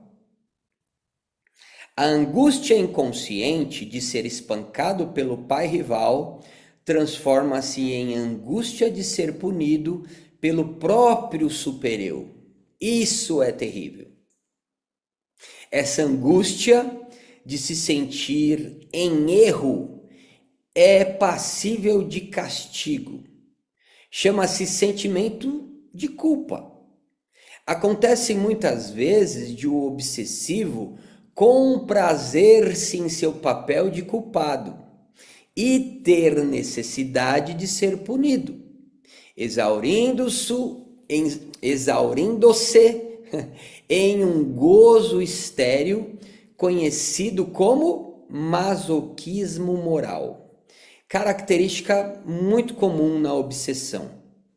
A angústia inconsciente de ser espancado pelo pai rival transforma-se em angústia de ser punido pelo próprio supereu. Isso é terrível. Essa angústia de se sentir em erro é passível de castigo. Chama-se sentimento de culpa. Acontece muitas vezes de o obsessivo comprazer-se em seu papel de culpado e ter necessidade de ser punido, exaurindo-se em um gozo estéril conhecido como masoquismo moral, característica muito comum na obsessão,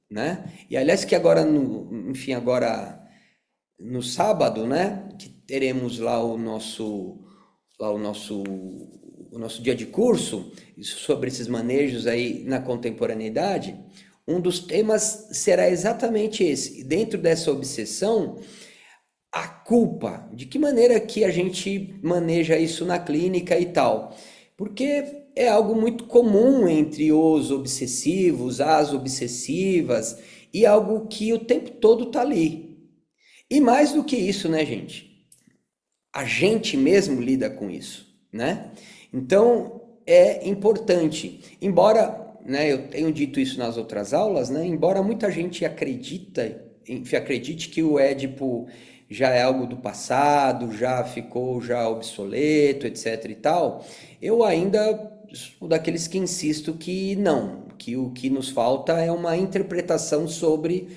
né? E aliás que agora no sábado, né, que teremos lá o nosso dia de curso sobre esses manejos aí na contemporaneidade, um dos temas será exatamente esse. Dentro dessa obsessão, a culpa, de que maneira que a gente maneja isso na clínica e tal. Porque é algo muito comum entre os obsessivos, as obsessivas, e algo que o tempo todo tá ali. E mais do que isso, né, gente? A gente mesmo lida com isso, né? Então, é importante, embora, né, eu tenho dito isso nas outras aulas, né, embora muita gente acredite que o Édipo já é algo do passado, já ficou obsoleto, etc e tal, eu ainda sou daqueles que insisto que não, que o que nos falta é uma interpretação sobre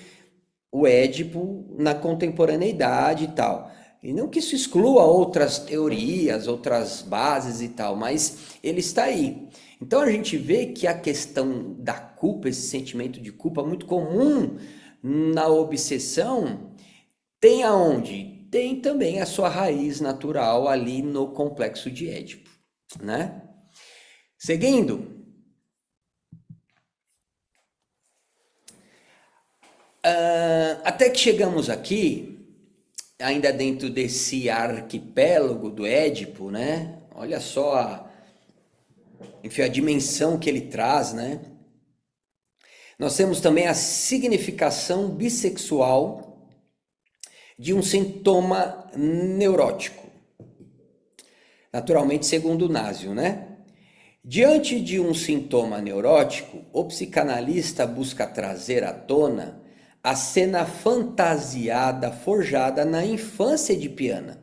o Édipo na contemporaneidade e tal. E não que isso exclua outras teorias, outras bases e tal, mas ele está aí. Então a gente vê que a questão da culpa, esse sentimento de culpa muito comum na obsessão, tem aonde? Tem também a sua raiz natural ali no complexo de Édipo, né? Seguindo, até que chegamos aqui, ainda dentro desse arquipélago do Édipo, né? Olha só enfim, a dimensão que ele traz, né? Nós temos também a significação bissexual de um sintoma neurótico. Naturalmente, segundo Násio, né? Diante de um sintoma neurótico, o psicanalista busca trazer à tona a cena fantasiada forjada na infância de Piana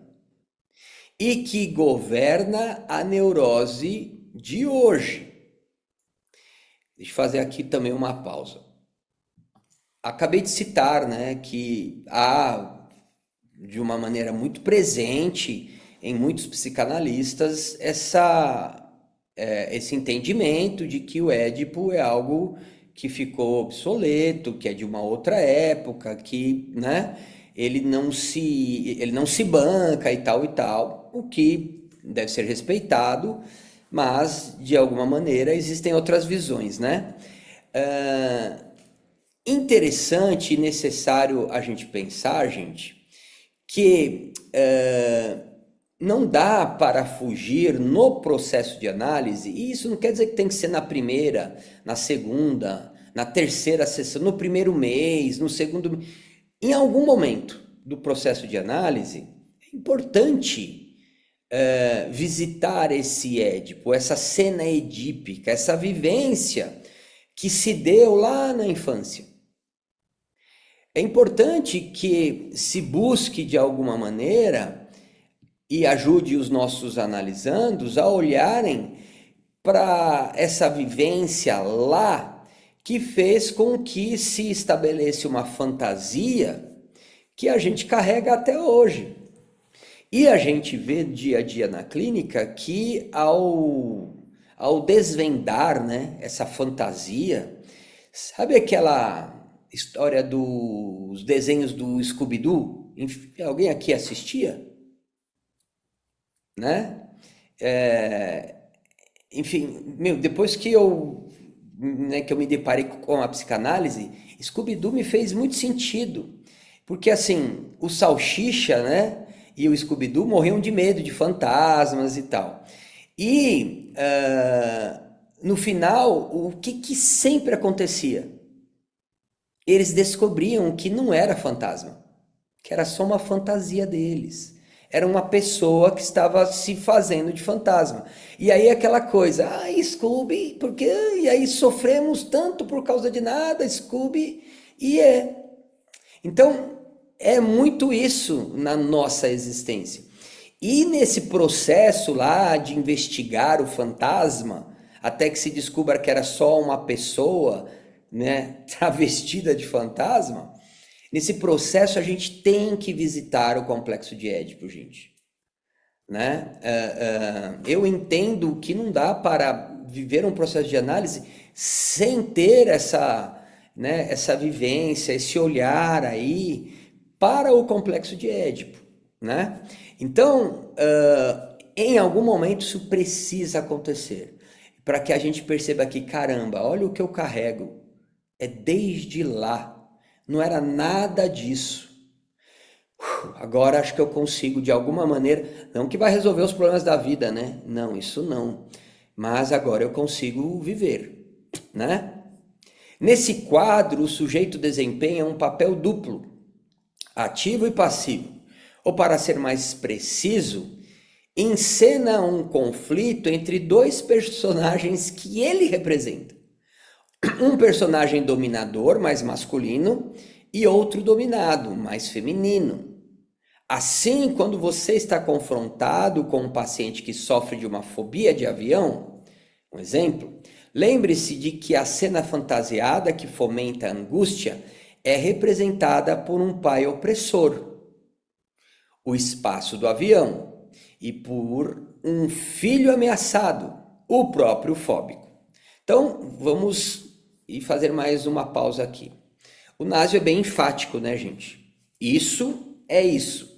e que governa a neurose de hoje. Deixa eu fazer aqui também uma pausa. Acabei de citar, né, que há, de uma maneira muito presente em muitos psicanalistas, esse entendimento de que o Édipo é algo que ficou obsoleto, que é de uma outra época, que, né, ele não se banca e tal, o que deve ser respeitado, mas de alguma maneira existem outras visões, né? Interessante e necessário a gente pensar, gente, que não dá para fugir no processo de análise, e isso não quer dizer que tem que ser na primeira, na segunda, na terceira sessão, no primeiro mês, no segundo. Em algum momento do processo de análise, é importante visitar esse Édipo, essa cena edípica, essa vivência que se deu lá na infância. É importante que se busque de alguma maneira e ajude os nossos analisandos a olharem para essa vivência lá que fez com que se estabelece uma fantasia que a gente carrega até hoje. E a gente vê dia a dia na clínica que ao desvendar, né, essa fantasia, sabe aquela história dos desenhos do Scooby-Doo? Alguém aqui assistia? Né? Enfim, depois que eu né, que eu me deparei com a psicanálise, Scooby-Doo me fez muito sentido. Porque assim, o Salsicha, né, e o Scooby-Doo morriam de medo de fantasmas e tal. E no final, o que sempre acontecia? Eles descobriam que não era fantasma, que era só uma fantasia deles. Era uma pessoa que estava se fazendo de fantasma. E aí aquela coisa, Scooby, porque e aí sofremos tanto por causa de nada, Scooby, e é. Então, é muito isso na nossa existência. E nesse processo lá de investigar o fantasma, até que se descubra que era só uma pessoa, né, travestida de fantasma, nesse processo a gente tem que visitar o complexo de Édipo, gente. Né? Eu entendo que não dá para viver um processo de análise sem ter essa, né, essa vivência, esse olhar aí para o complexo de Édipo, né? Então, em algum momento isso precisa acontecer para que a gente perceba que, caramba, olha o que eu carrego, é desde lá, não era nada disso. Agora acho que eu consigo de alguma maneira, não que vai resolver os problemas da vida, né? Não, isso não. Mas agora eu consigo viver, né? Nesse quadro, o sujeito desempenha um papel duplo, ativo e passivo. Ou para ser mais preciso, encena um conflito entre dois personagens que ele representa. Um personagem dominador, mais masculino, e outro dominado, mais feminino. Assim, quando você está confrontado com um paciente que sofre de uma fobia de avião, um exemplo, lembre-se de que a cena fantasiada que fomenta a angústia é representada por um pai opressor, o espaço do avião, e por um filho ameaçado, o próprio fóbico. Então, vamos fazer mais uma pausa aqui. O Nasio é bem enfático, né, gente? Isso é isso,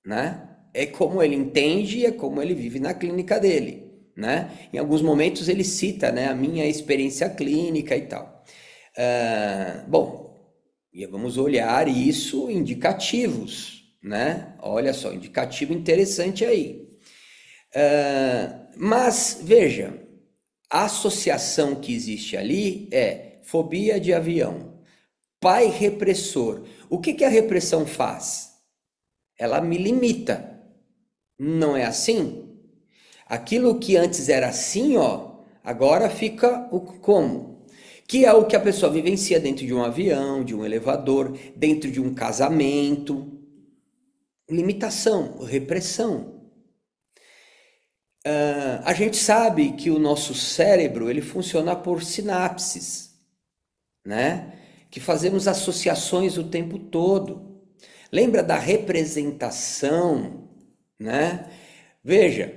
né? É como ele entende e é como ele vive na clínica dele, né? Em alguns momentos ele cita, né, a minha experiência clínica e tal. Bom, e vamos olhar isso indicativos, né? Olha só, indicativo interessante aí. Mas, veja, a associação que existe ali é fobia de avião, pai repressor. O que a repressão faz? Ela me limita. Não é assim? Aquilo que antes era assim, ó, agora fica o como? Que é o que a pessoa vivencia dentro de um avião, de um elevador, dentro de um casamento. Limitação, repressão. A gente sabe que o nosso cérebro ele funciona por sinapses, né? Que fazemos associações o tempo todo. Lembra da representação, né? Veja,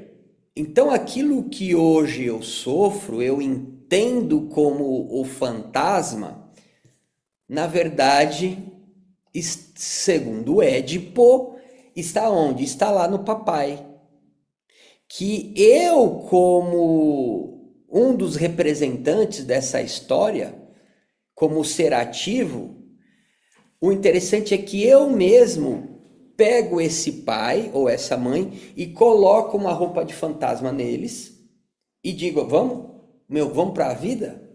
então aquilo que hoje eu sofro, eu entendo como o fantasma, na verdade, segundo Édipo, está onde? Está lá no papai. Que eu, como um dos representantes dessa história, como ser ativo, o interessante é que eu mesmo pego esse pai ou essa mãe e coloco uma roupa de fantasma neles e digo, vamos para a vida?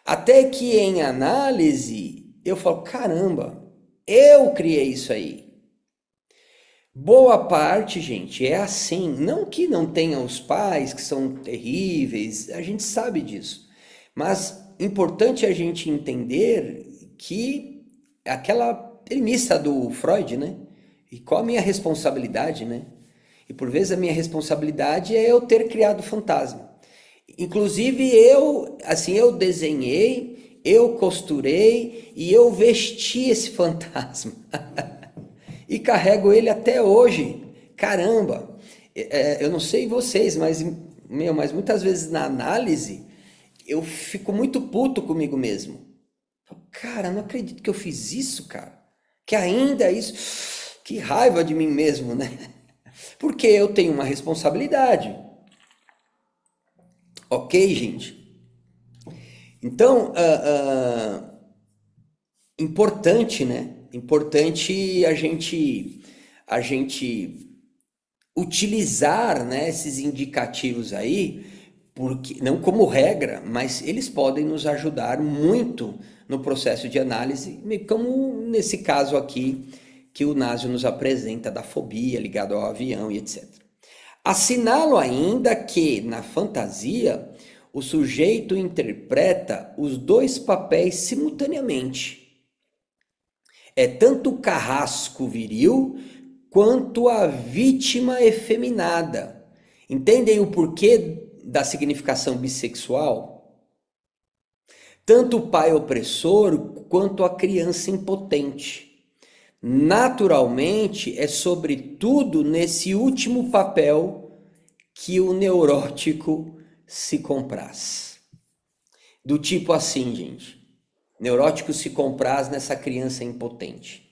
Até que em análise eu falo, caramba, eu criei isso aí. Boa parte, gente, é assim. Não que não tenha os pais que são terríveis, a gente sabe disso. Mas importante a gente entender que aquela premissa do Freud, né? E qual a minha responsabilidade, né? E por vezes a minha responsabilidade é eu ter criado fantasma. Inclusive eu desenhei, eu costurei e eu vesti esse fantasma. E carrego ele até hoje. Caramba! Eu não sei vocês, mas muitas vezes na análise eu fico muito puto comigo mesmo. Cara, não acredito que eu fiz isso, cara. Que ainda isso. Que raiva de mim mesmo, né? Porque eu tenho uma responsabilidade. Ok, gente? Então, importante, né? Importante a gente utilizar, né, esses indicativos aí, porque não como regra, mas eles podem nos ajudar muito no processo de análise, como nesse caso aqui que o Násio nos apresenta da fobia ligado ao avião e etc. Assinalo ainda que na fantasia o sujeito interpreta os dois papéis simultaneamente. É tanto o carrasco viril quanto a vítima efeminada. Entendem o porquê da significação bissexual? Tanto o pai opressor quanto a criança impotente. Naturalmente, é sobretudo nesse último papel que o neurótico se compraz. Do tipo assim, gente, neurótico se compraz nessa criança impotente.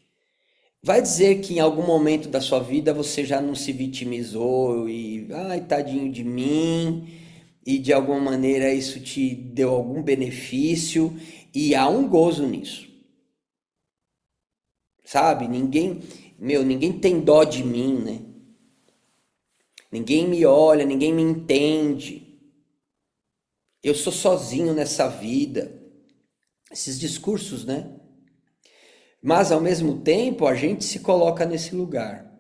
Vai dizer que em algum momento da sua vida você já não se vitimizou e, ai, tadinho de mim, e de alguma maneira isso te deu algum benefício, e há um gozo nisso. Sabe? Ninguém tem dó de mim, né? Ninguém me olha, ninguém me entende. Eu sou sozinho nessa vida. Esses discursos, né? Mas ao mesmo tempo a gente se coloca nesse lugar.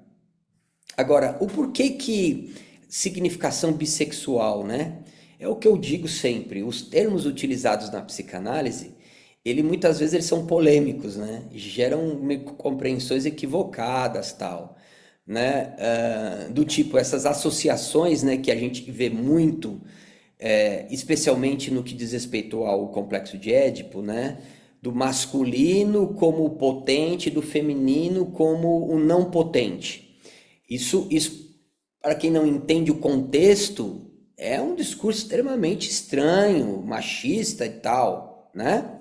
Agora, o porquê que significação bissexual, né? É o que eu digo sempre. Os termos utilizados na psicanálise, muitas vezes eles são polêmicos, né? Geram compreensões equivocadas, tal, né? Do tipo essas associações, né, que a gente vê muito, especialmente no que diz respeito ao complexo de Édipo, né? Do masculino como o potente, do feminino como o não potente. Isso para quem não entende o contexto, é um discurso extremamente estranho, machista e tal, né?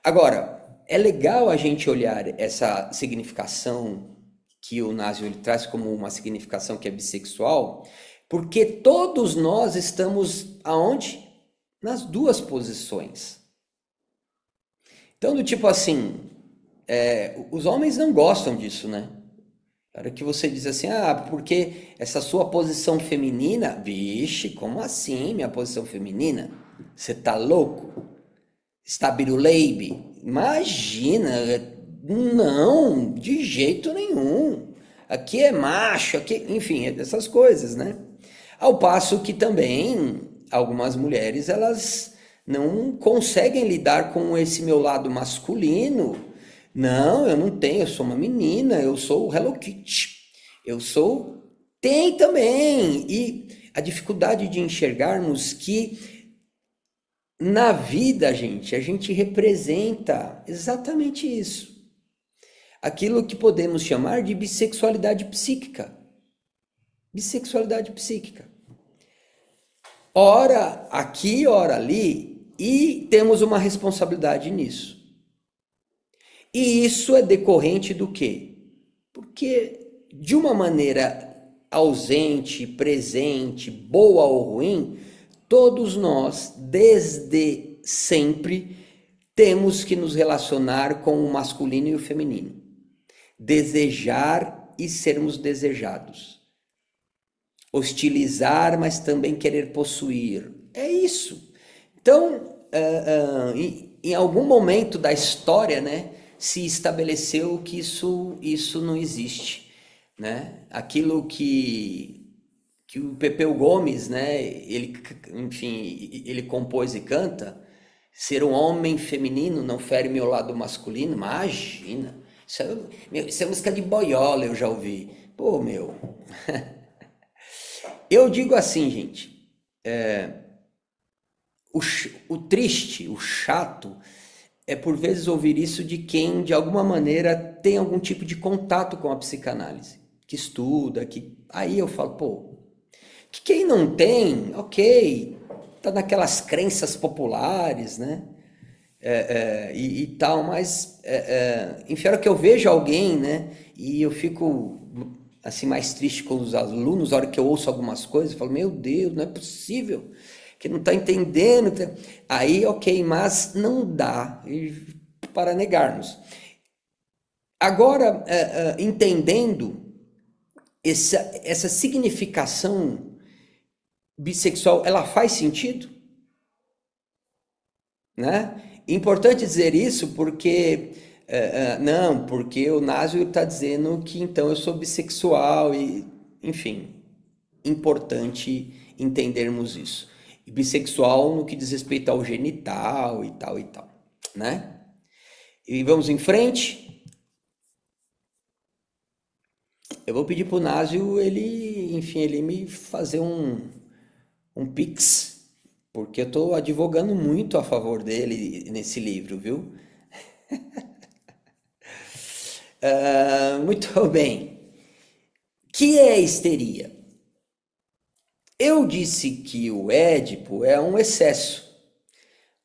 Agora, é legal a gente olhar essa significação que o Násio ele traz como uma significação que é bissexual, porque todos nós estamos aonde? Nas duas posições. Então, do tipo assim, os homens não gostam disso, né? Na hora que você diz assim, porque essa sua posição feminina, vixe, como assim minha posição feminina? Você tá louco? Stabiruleibe? Imagina, não, de jeito nenhum. Aqui é macho, aqui, enfim, essas coisas, né? Ao passo que também algumas mulheres, elas não conseguem lidar com esse meu lado masculino. Não, eu não tenho, eu sou uma menina, eu sou o Hello Kitty. Eu sou. Tem também. E a dificuldade de enxergarmos que na vida, gente, a gente representa exatamente isso. Aquilo que podemos chamar de bissexualidade psíquica. Bissexualidade psíquica. Ora aqui, ora ali, e temos uma responsabilidade nisso. E isso é decorrente do quê? Porque de uma maneira ausente, presente, boa ou ruim, todos nós, desde sempre, temos que nos relacionar com o masculino e o feminino. Desejar e sermos desejados. Hostilizar, mas também querer possuir. É isso. Então, em algum momento da história, né, se estabeleceu que isso não existe, né? Aquilo que o Pepeu Gomes, né, enfim, ele compôs e canta, ser um homem feminino não fere meu lado masculino, imagina, isso é música de boiola, eu já ouvi. Pô, meu, eu digo assim, gente, o triste, o chato, é por vezes ouvir isso de quem, de alguma maneira, tem algum tipo de contato com a psicanálise, que estuda, que... Aí eu falo, pô, que quem não tem, ok, tá naquelas crenças populares, né? E tal, mas enfim, a hora que eu vejo alguém, né? E eu fico assim mais triste com os alunos, a hora que eu ouço algumas coisas, eu falo, meu Deus, não é possível. que não está entendendo. Aí, ok, mas não dá para negarmos. Agora, entendendo essa significação bissexual, ela faz sentido? Né? Importante dizer isso porque não, porque o Násio está dizendo que então eu sou bissexual e, enfim, importante entendermos isso. E bissexual no que diz respeito ao genital e tal, né? E vamos em frente. Eu vou pedir pro Násio ele, enfim, ele me fazer um pix, porque eu estou advogando muito a favor dele nesse livro, viu? Muito bem. Que é histeria? Eu disse que o Édipo é um excesso,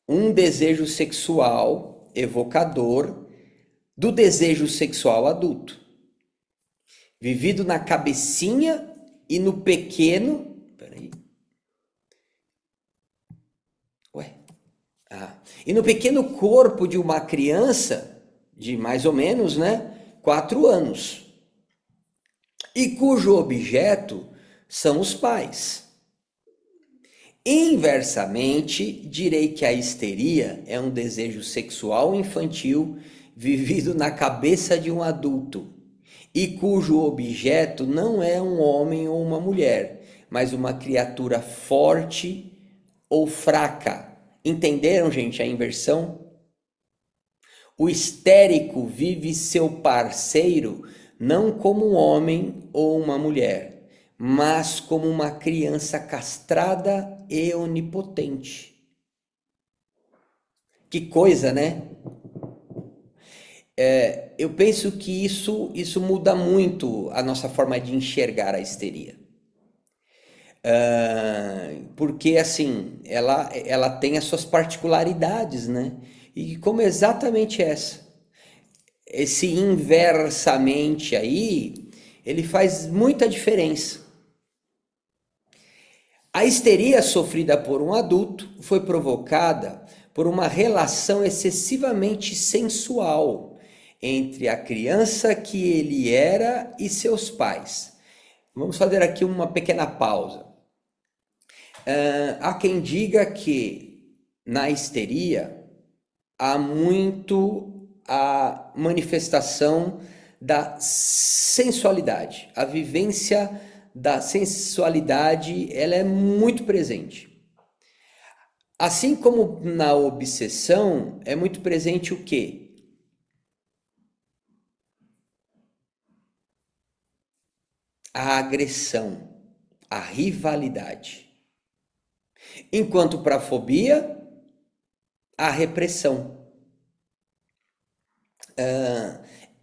um desejo sexual evocador do desejo sexual adulto, vivido na cabecinha e no pequeno. Peraí. Ué. E no pequeno corpo de uma criança de mais ou menos, né, 4 anos, e cujo objeto são os pais. Inversamente, direi que a histeria é um desejo sexual infantil vivido na cabeça de um adulto e cujo objeto não é um homem ou uma mulher, mas uma criatura forte ou fraca. Entenderam, gente, a inversão? O histérico vive seu parceiro não como um homem ou uma mulher, mas como uma criança castrada e onipotente. Que coisa, né? Eu penso que isso muda muito a nossa forma de enxergar a histeria. Porque assim, ela tem as suas particularidades, né? E como exatamente essa. Esse inversamente aí, ele faz muita diferença. A histeria sofrida por um adulto foi provocada por uma relação excessivamente sensual entre a criança que ele era e seus pais. Vamos fazer aqui uma pequena pausa. Há quem diga que na histeria há muito a manifestação da sensualidade, a vivência da sensualidade, ela é muito presente. Assim como na obsessão, é muito presente o quê? A agressão, a rivalidade. Enquanto para a fobia, a repressão.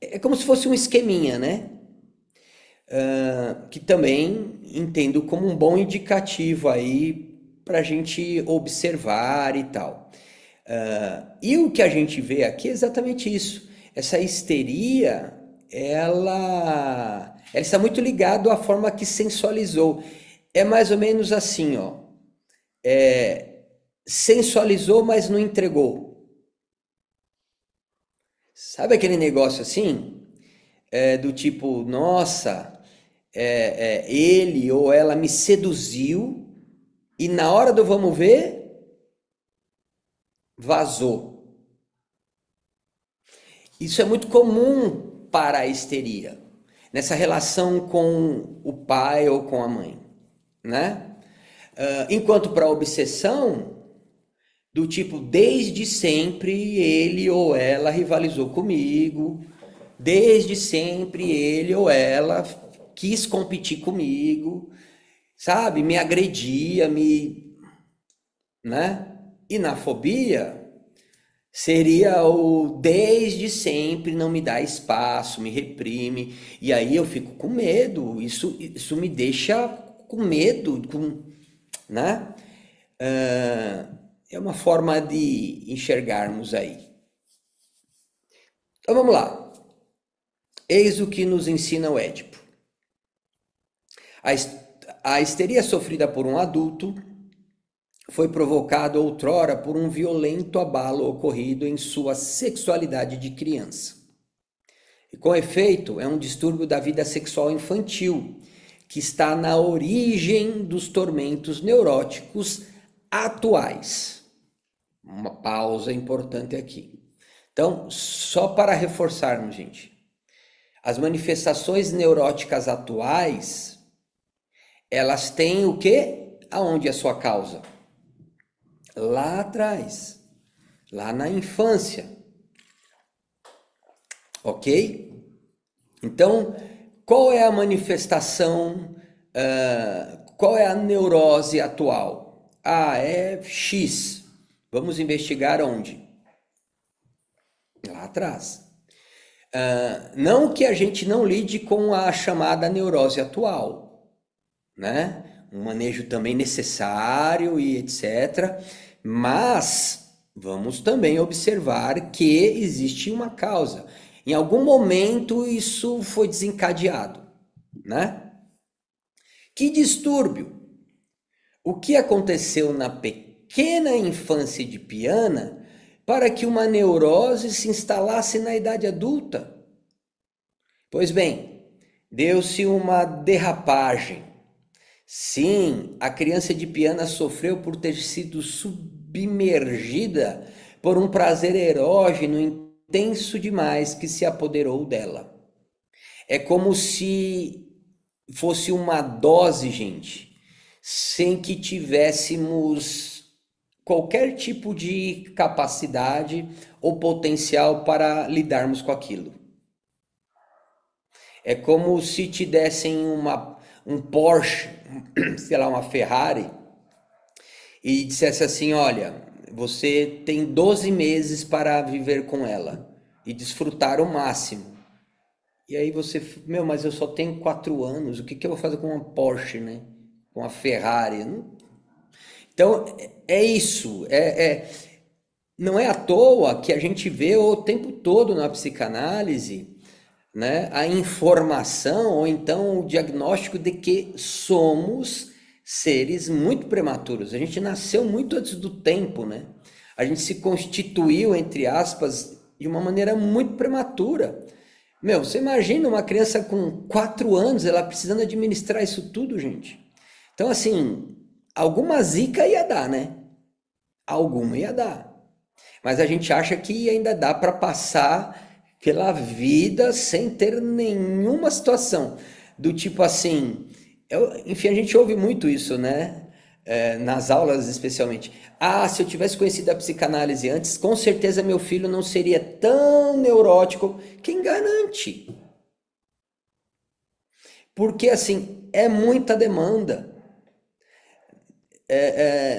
É como se fosse um esqueminha, né? Que também entendo como um bom indicativo aí para a gente observar e tal. E o que a gente vê aqui é exatamente isso. Essa histeria, ela está muito ligada à forma que sensualizou. É mais ou menos assim, ó. Sensualizou, mas não entregou. Sabe aquele negócio assim? Do tipo, nossa, ele ou ela me seduziu e na hora do vamos ver, vazou. Isso é muito comum para a histeria, nessa relação com o pai ou com a mãe, né? Enquanto para a obsessão, do tipo, desde sempre ele ou ela rivalizou comigo, desde sempre ele ou ela quis competir comigo, sabe? Me agredia, né? E na fobia seria o desde sempre não me dá espaço, me reprime, e aí eu fico com medo, isso me deixa com medo, né? É uma forma de enxergarmos aí. Então vamos lá. Eis o que nos ensina o Édipo. A histeria sofrida por um adulto foi provocado outrora por um violento abalo ocorrido em sua sexualidade de criança. E com efeito, é um distúrbio da vida sexual infantil, que está na origem dos tormentos neuróticos atuais. Uma pausa importante aqui. Então, só para reforçarmos, gente, as manifestações neuróticas atuais, elas têm o quê? Aonde é a sua causa? Lá atrás, lá na infância. Ok? Então, qual é a manifestação, qual é a neurose atual? Ah, é X. Vamos investigar onde? Lá atrás. Não que a gente não lide com a chamada neurose atual, né? Um manejo também necessário e etc. Mas vamos também observar que existe uma causa. Em algum momento isso foi desencadeado, né? Que distúrbio! O que aconteceu na pequena infância de Piana para que uma neurose se instalasse na idade adulta? Pois bem, deu-se uma derrapagem. Sim, a criança de Piana sofreu por ter sido submergida por um prazer erógeno intenso demais que se apoderou dela. É como se fosse uma dose, gente, sem que tivéssemos qualquer tipo de capacidade ou potencial para lidarmos com aquilo. É como se te dessem um Porsche, sei lá, uma Ferrari, e dissesse assim, olha, você tem 12 meses para viver com ela e desfrutar o máximo. E aí você, mas eu só tenho 4 anos, o que eu vou fazer com uma Porsche, né? Com uma Ferrari? Então, é isso, não é à toa que a gente vê o tempo todo na psicanálise, né, a informação ou então o diagnóstico de que somos seres muito prematuros. A gente nasceu muito antes do tempo, né? A gente se constituiu, entre aspas, de uma maneira muito prematura. Você imagina uma criança com 4 anos, ela precisando administrar isso tudo, gente. Então, assim, alguma zica ia dar, né? Alguma ia dar. Mas a gente acha que ainda dá para passar pela vida sem ter nenhuma situação. Do tipo assim, enfim, a gente ouve muito isso, né? Nas aulas especialmente. Ah, se eu tivesse conhecido a psicanálise antes, com certeza meu filho não seria tão neurótico. Quem garante? Porque assim, é muita demanda.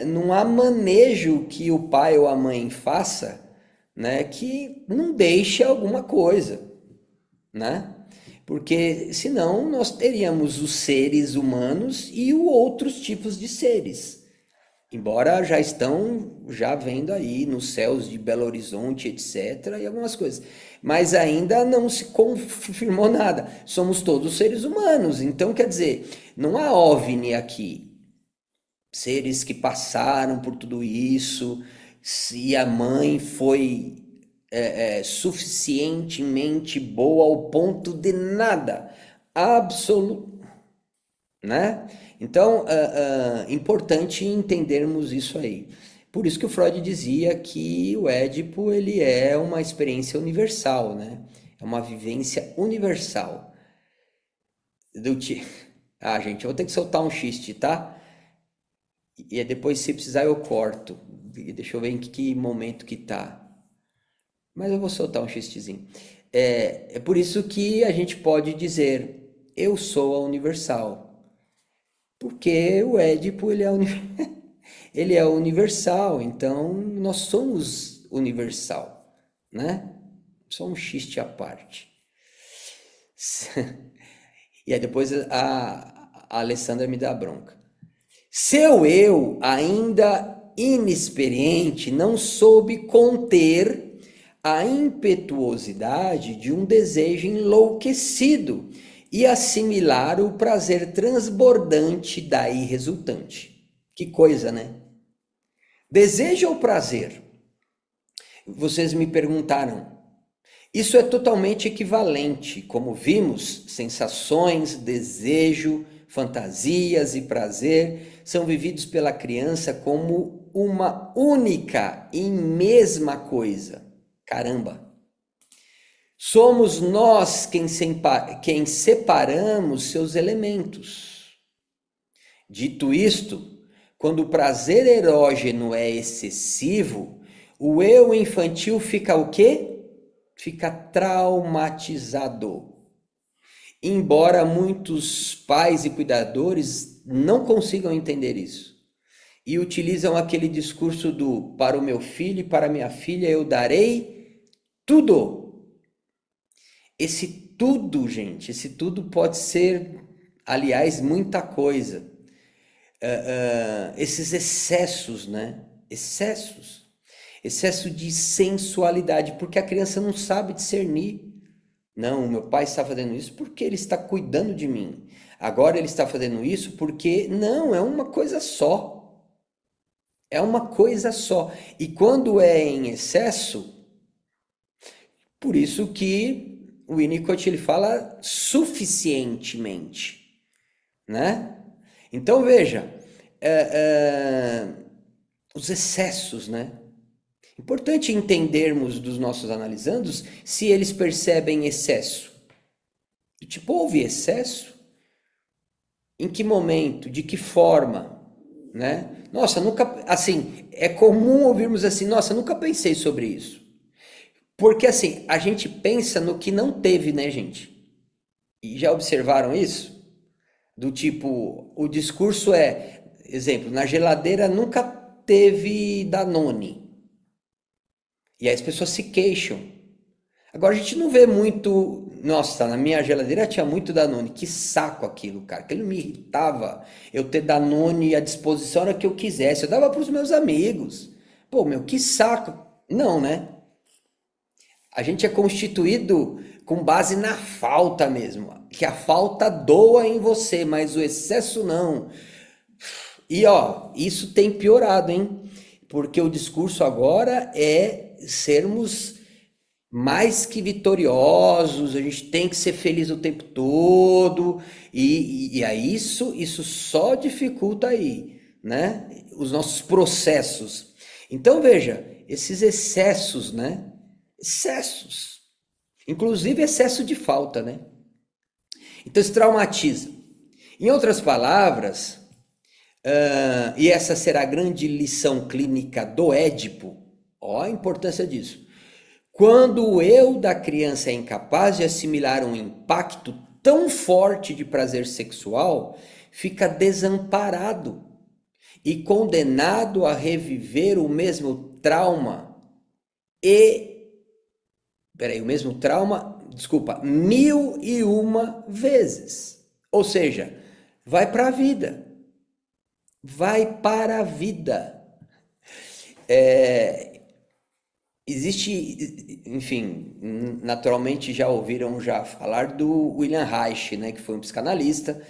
Não há manejo que o pai ou a mãe faça, né, que não deixe alguma coisa, né? Porque senão nós teríamos os seres humanos e os outros tipos de seres. Embora já vendo aí nos céus de Belo Horizonte, etc, e algumas coisas. Mas ainda não se confirmou nada. Somos todos seres humanos, então quer dizer, não há OVNI aqui. Seres que passaram por tudo isso, se a mãe foi suficientemente boa ao ponto de nada, absoluto, né? Então, importante entendermos isso aí. Por isso que o Freud dizia que o Édipo ele é uma experiência universal, né? É uma vivência universal. Gente, eu vou ter que soltar um xiste, tá? E depois, se precisar, eu corto. Deixa eu ver em que momento que tá. Mas eu vou soltar um xistezinho. É por isso que a gente pode dizer, eu sou a universal. Porque o Édipo, ele é universal. Então, nós somos universal, né? Só um xiste à parte. E aí depois a Alessandra me dá bronca. Seu eu, ainda inexperiente, não soube conter a impetuosidade de um desejo enlouquecido e assimilar o prazer transbordante daí resultante. Que coisa, né? Desejo ou prazer? Vocês me perguntaram. Isso é totalmente equivalente, como vimos, sensações, desejo, fantasias e prazer são vividos pela criança como uma única e mesma coisa. Caramba! Somos nós quem separamos seus elementos. Dito isto, quando o prazer erógeno é excessivo, o eu infantil fica o quê? Fica traumatizado. Embora muitos pais e cuidadores não consigam entender isso e utilizam aquele discurso do para o meu filho e para a minha filha eu darei tudo. Esse tudo, gente, esse tudo pode ser, aliás, muita coisa. Esses excessos, né? Excesso de sensualidade, porque a criança não sabe discernir. Não, meu pai está fazendo isso porque ele está cuidando de mim. Agora ele está fazendo isso porque... Não, é uma coisa só. É uma coisa só. E quando é em excesso, por isso que o Winnicott ele fala suficientemente, né? Então veja, os excessos, né? Importante entendermos dos nossos analisandos se eles percebem excesso. Tipo, houve excesso? Em que momento? De que forma? Né? Nossa, nunca... Assim, é comum ouvirmos assim, nossa, nunca pensei sobre isso. Porque assim, a gente pensa no que não teve, né, gente? E já observaram isso? Do tipo, o discurso é, exemplo, na geladeira nunca teve Danone. E aí as pessoas se queixam. Agora a gente não vê muito, nossa, na minha geladeira tinha muito Danone. Que saco aquilo, cara. Aquilo me irritava. Eu ter Danone à disposição era que eu quisesse. Eu dava para os meus amigos. Pô, meu, que saco. Não, né? A gente é constituído com base na falta mesmo. Que a falta doa em você, mas o excesso não. E ó, isso tem piorado, hein? Porque o discurso agora é sermos mais que vitoriosos, a gente tem que ser feliz o tempo todo, e aí isso só dificulta aí, né? Os nossos processos. Então veja, esses excessos, né? Excessos. Inclusive excesso de falta, né? Então isso traumatiza. Em outras palavras, e essa será a grande lição clínica do Édipo, ó a importância disso. Quando o eu da criança é incapaz de assimilar um impacto tão forte de prazer sexual, fica desamparado e condenado a reviver o mesmo trauma mil e uma vezes. Ou seja, vai para a vida. Vai para a vida. Existe, enfim, naturalmente já ouviram já falar do William Reich, né, que foi um psicanalista,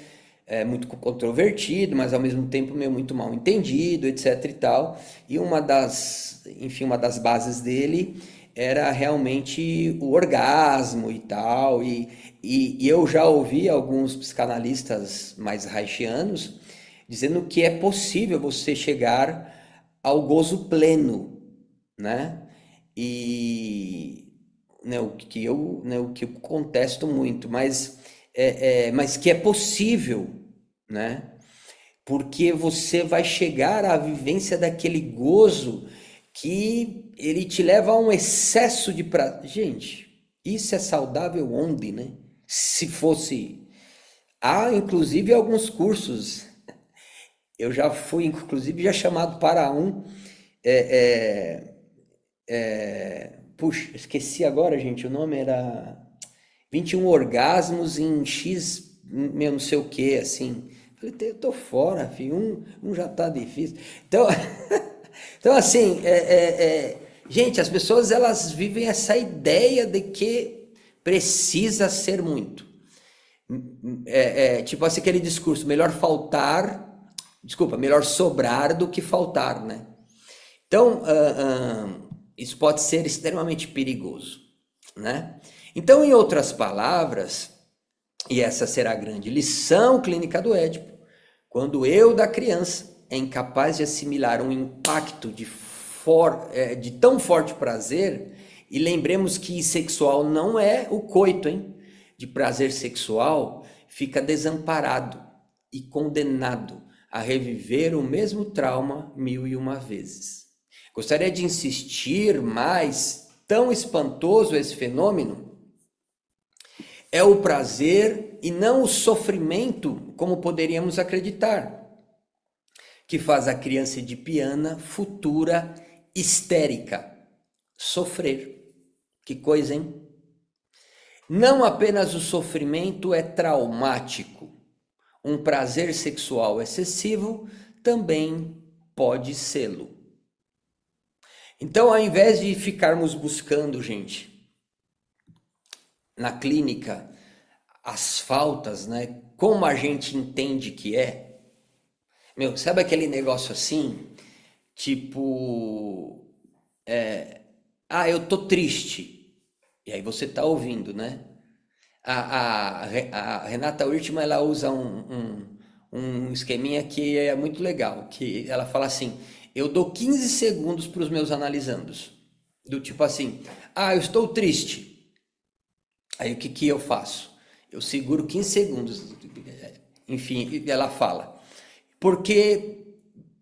muito controvertido, mas ao mesmo tempo meio muito mal entendido, etc e tal. E uma das bases dele era realmente o orgasmo e tal. E eu já ouvi alguns psicanalistas mais reichianos dizendo que é possível você chegar ao gozo pleno, né? E o que eu contesto muito, mas que é possível, né? Porque você vai chegar à vivência daquele gozo que ele te leva a um excesso de prazer. Gente, isso é saudável onde, né? Se fosse... Há, inclusive, alguns cursos. Eu já fui, inclusive, já chamado para um... Puxa, esqueci agora, gente, o nome era 21 orgasmos em X, meu não sei o que, assim. Falei, eu tô fora, filho, um já tá difícil. Então, então assim, gente, as pessoas, elas vivem essa ideia de que precisa ser muito. Tipo assim, aquele discurso, melhor sobrar do que faltar, né? Então, isso pode ser extremamente perigoso, né? Então, em outras palavras, e essa será a grande lição clínica do Édipo, quando eu da criança é incapaz de assimilar um impacto de tão forte prazer, e lembremos que sexual não é o coito, hein? De prazer sexual, fica desamparado e condenado a reviver o mesmo trauma 1001 vezes. Gostaria de insistir mais, tão espantoso esse fenômeno, é o prazer e não o sofrimento, como poderíamos acreditar, que faz a criança edipiana futura histérica sofrer. Que coisa, hein? Não apenas o sofrimento é traumático, um prazer sexual excessivo também pode sê-lo. Então, ao invés de ficarmos buscando, gente, na clínica, as faltas, né? Como a gente entende que é. Meu, sabe aquele negócio assim? Tipo, eu tô triste. E aí você tá ouvindo, né? A Renata Wirtman, ela usa um esqueminha que é muito legal, que ela fala assim, eu dou 15 segundos para os meus analisandos. Do tipo assim, eu estou triste. Aí o que eu faço? Eu seguro 15 segundos. Enfim, ela fala. Porque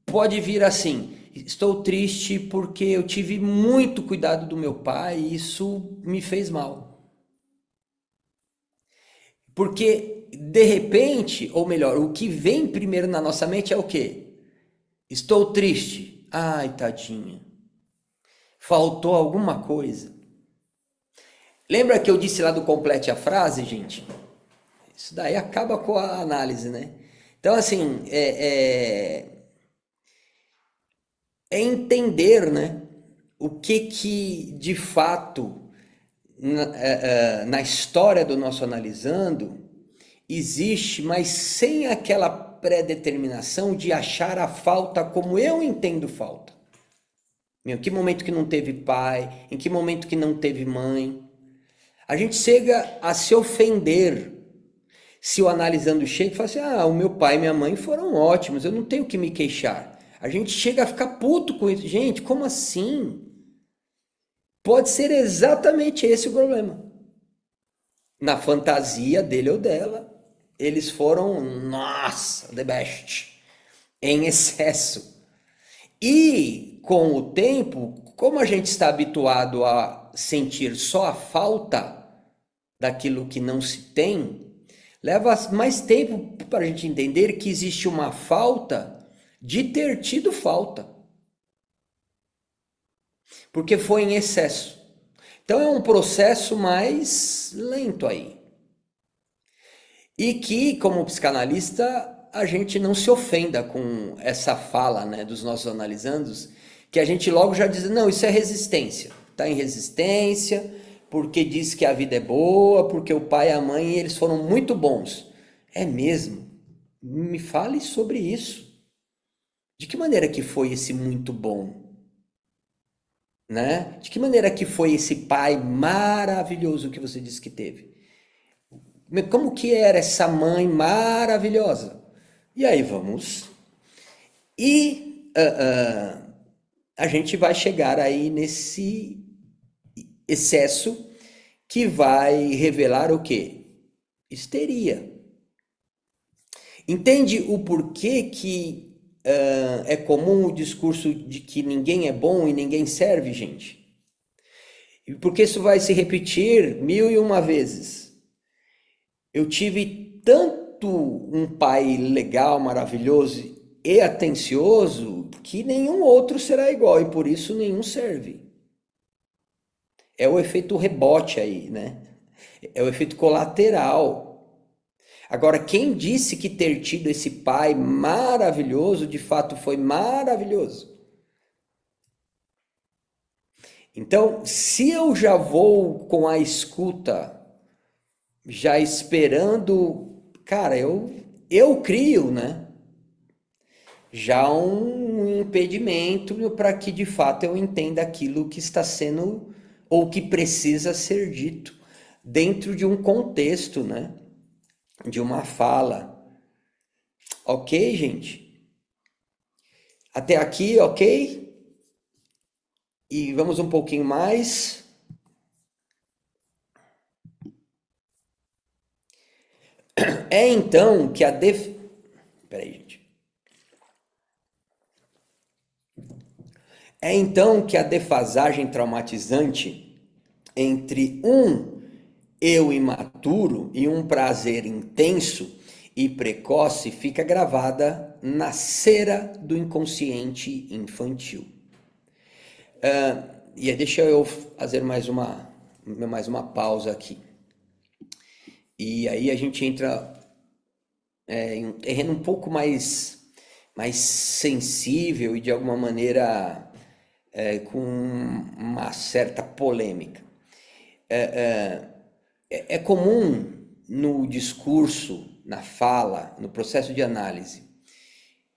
pode vir assim, estou triste porque eu tive muito cuidado do meu pai e isso me fez mal. Porque, de repente, ou melhor, o que vem primeiro na nossa mente é o quê? Estou triste. Ai, tadinha. Faltou alguma coisa. Lembra que eu disse lá do complete a frase, gente? Isso daí acaba com a análise, né? Então, assim, é entender, né? O que de fato, na história do nosso analisando, existe, mas sem aquela pré-determinação de achar a falta como eu entendo falta. Em que momento que não teve pai, em que momento que não teve mãe. A gente chega a se ofender se o analisando chega e fala assim, o meu pai e minha mãe foram ótimos, eu não tenho que me queixar. A gente chega a ficar puto com isso. Gente, como assim? Pode ser exatamente esse o problema. Na fantasia dele ou dela, eles foram, nossa, the best, em excesso. E com o tempo, como a gente está habituado a sentir só a falta daquilo que não se tem, leva mais tempo para a gente entender que existe uma falta de ter tido falta. Porque foi em excesso. Então é um processo mais lento aí. E que, como psicanalista, a gente não se ofenda com essa fala, né, dos nossos analisandos, que a gente logo já diz, não, isso é resistência. Está em resistência, porque diz que a vida é boa, porque o pai e a mãe, eles foram muito bons. É mesmo? Me fale sobre isso. De que maneira que foi esse muito bom? Né? De que maneira que foi esse pai maravilhoso que você disse que teve? Como que era essa mãe maravilhosa? E aí vamos. E a gente vai chegar aí nesse excesso que vai revelar o quê? Histeria. Entende o porquê que é comum o discurso de que ninguém é bom e ninguém serve, gente? E porque isso vai se repetir 1001 vezes. Eu tive tanto um pai legal, maravilhoso e atencioso que nenhum outro será igual e por isso nenhum serve. É o efeito rebote aí, né? É o efeito colateral. Agora, quem disse que ter tido esse pai maravilhoso, de fato foi maravilhoso? Então, se eu já vou com a escuta, já esperando, cara, eu crio, né? já um impedimento para que de fato eu entenda aquilo que está sendo ou que precisa ser dito dentro de um contexto, né? De uma fala. Ok, gente? Até aqui, ok? E vamos um pouquinho mais. É então que a Peraí, gente. É então que a defasagem traumatizante entre um eu imaturo e um prazer intenso e precoce fica gravada na cera do inconsciente infantil. E deixa eu fazer mais uma pausa aqui. E aí a gente entra em um terreno um pouco mais sensível e de alguma maneira com uma certa polêmica. É comum no discurso, na fala, no processo de análise,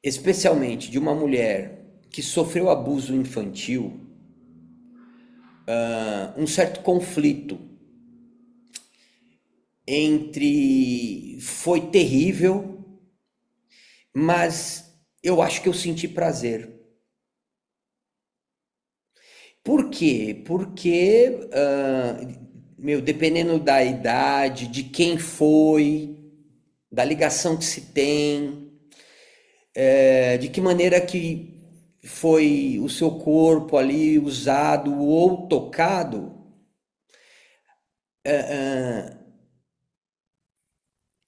especialmente de uma mulher que sofreu abuso infantil, um certo conflito entre foi terrível, mas eu acho que eu senti prazer. Por quê? Porque, dependendo da idade, de quem foi, da ligação que se tem, de que maneira que foi o seu corpo ali usado ou tocado,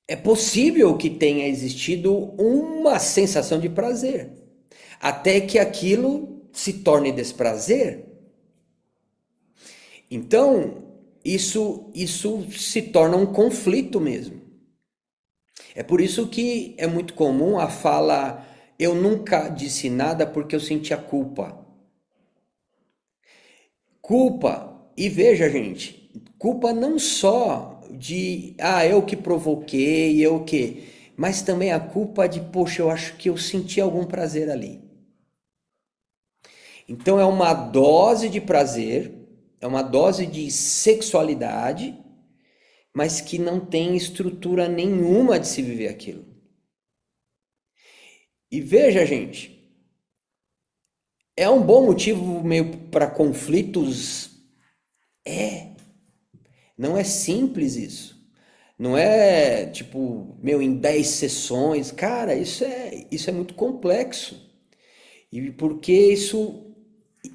é possível que tenha existido uma sensação de prazer, até que aquilo se torne desprazer. Então, isso se torna um conflito mesmo. É por isso que é muito comum a fala: eu nunca disse nada porque eu sentia culpa. Culpa, e veja, gente, culpa não só de, eu que provoquei, eu que, mas também a culpa de, poxa, eu acho que eu senti algum prazer ali. Então é uma dose de prazer, é uma dose de sexualidade, mas que não tem estrutura nenhuma de se viver aquilo. E veja, gente, é um bom motivo meio para conflitos? Não é simples isso. Não é tipo, em 10 sessões. Cara, isso é muito complexo. E porque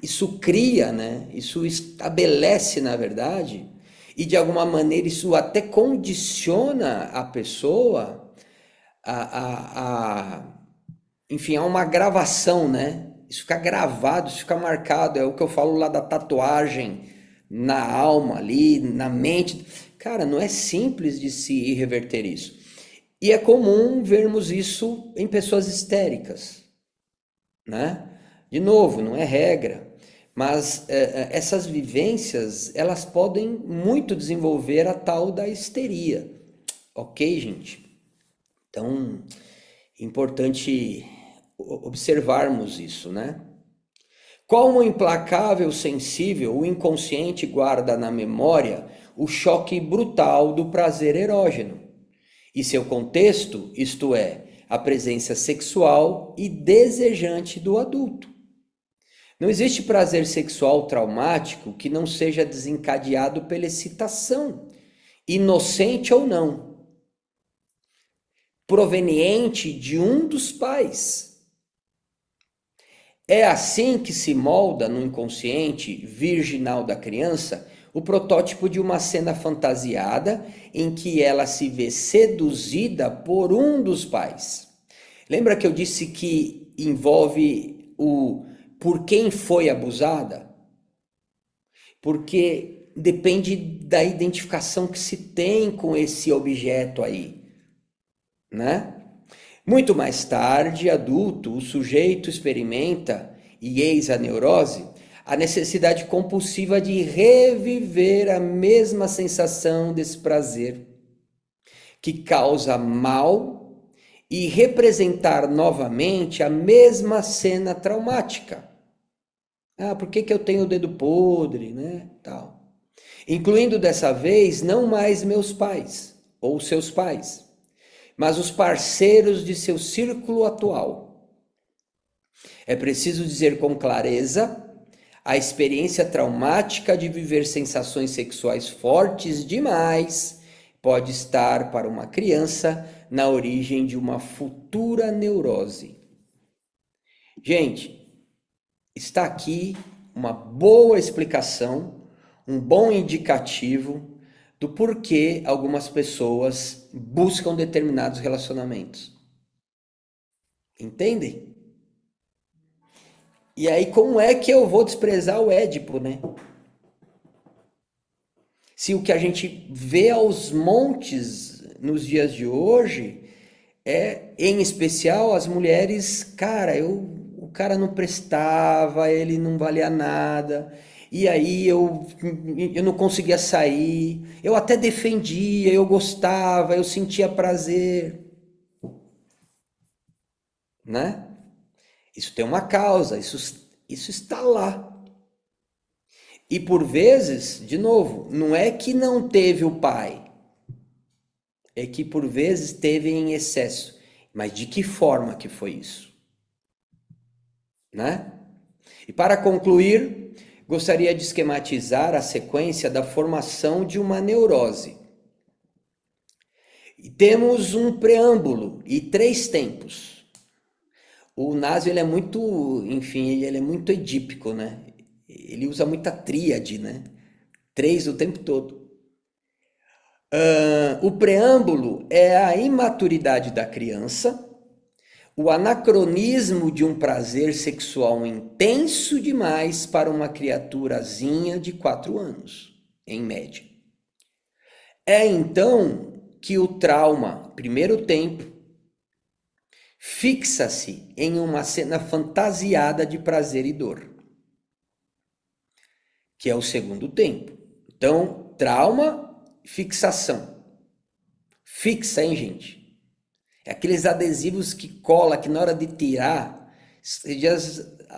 isso cria, né? Isso estabelece, na verdade, e de alguma maneira isso até condiciona a pessoa enfim, a uma gravação, né? Isso fica gravado, isso fica marcado. É o que eu falo lá da tatuagem na alma ali, na mente. Cara, não é simples de se reverter isso. E é comum vermos isso em pessoas histéricas, né? De novo, não é regra, mas essas vivências, elas podem muito desenvolver a tal da histeria, ok, gente? Então, importante observarmos isso, né? Como implacável sensível, o inconsciente guarda na memória o choque brutal do prazer erógeno e seu contexto, isto é, a presença sexual e desejante do adulto. Não existe prazer sexual traumático que não seja desencadeado pela excitação, inocente ou não, proveniente de um dos pais. É assim que se molda no inconsciente virginal da criança o protótipo de uma cena fantasiada em que ela se vê seduzida por um dos pais. Lembra que eu disse que envolve o por quem foi abusada? Porque depende da identificação que se tem com esse objeto aí, né? Muito mais tarde, adulto, o sujeito experimenta, e eis a neurose, a necessidade compulsiva de reviver a mesma sensação desse prazer, que causa mal e representar novamente a mesma cena traumática. Ah, por que que eu tenho o dedo podre, né? Tal. Incluindo dessa vez não mais meus pais ou seus pais, mas os parceiros de seu círculo atual. É preciso dizer com clareza: a experiência traumática de viver sensações sexuais fortes demais pode estar para uma criança na origem de uma futura neurose. Gente, está aqui uma boa explicação, um bom indicativo do porquê algumas pessoas buscam determinados relacionamentos. Entendem? E aí, como é que eu vou desprezar o Édipo, né? Se o que a gente vê aos montes nos dias de hoje é, em especial, as mulheres, cara, o cara não prestava, ele não valia nada, e aí eu não conseguia sair, eu até defendia, eu gostava, eu sentia prazer, né? Isso tem uma causa, isso está lá. E por vezes, de novo, não é que não teve o pai, é que por vezes teve em excesso. Mas de que forma que foi isso? Né? E para concluir, gostaria de esquematizar a sequência da formação de uma neurose. E temos um preâmbulo e 3 tempos. O Nasio, ele é muito, enfim, ele é muito edípico, né? Ele usa muita tríade, né? 3 o tempo todo. O preâmbulo é a imaturidade da criança, o anacronismo de um prazer sexual intenso demais para uma criaturazinha de 4 anos, em média. É então que o trauma, primeiro tempo, fixa-se em uma cena fantasiada de prazer e dor, que é o segundo tempo. Então, trauma, fixação. Fixa, hein, gente? É aqueles adesivos que cola, que na hora de tirar,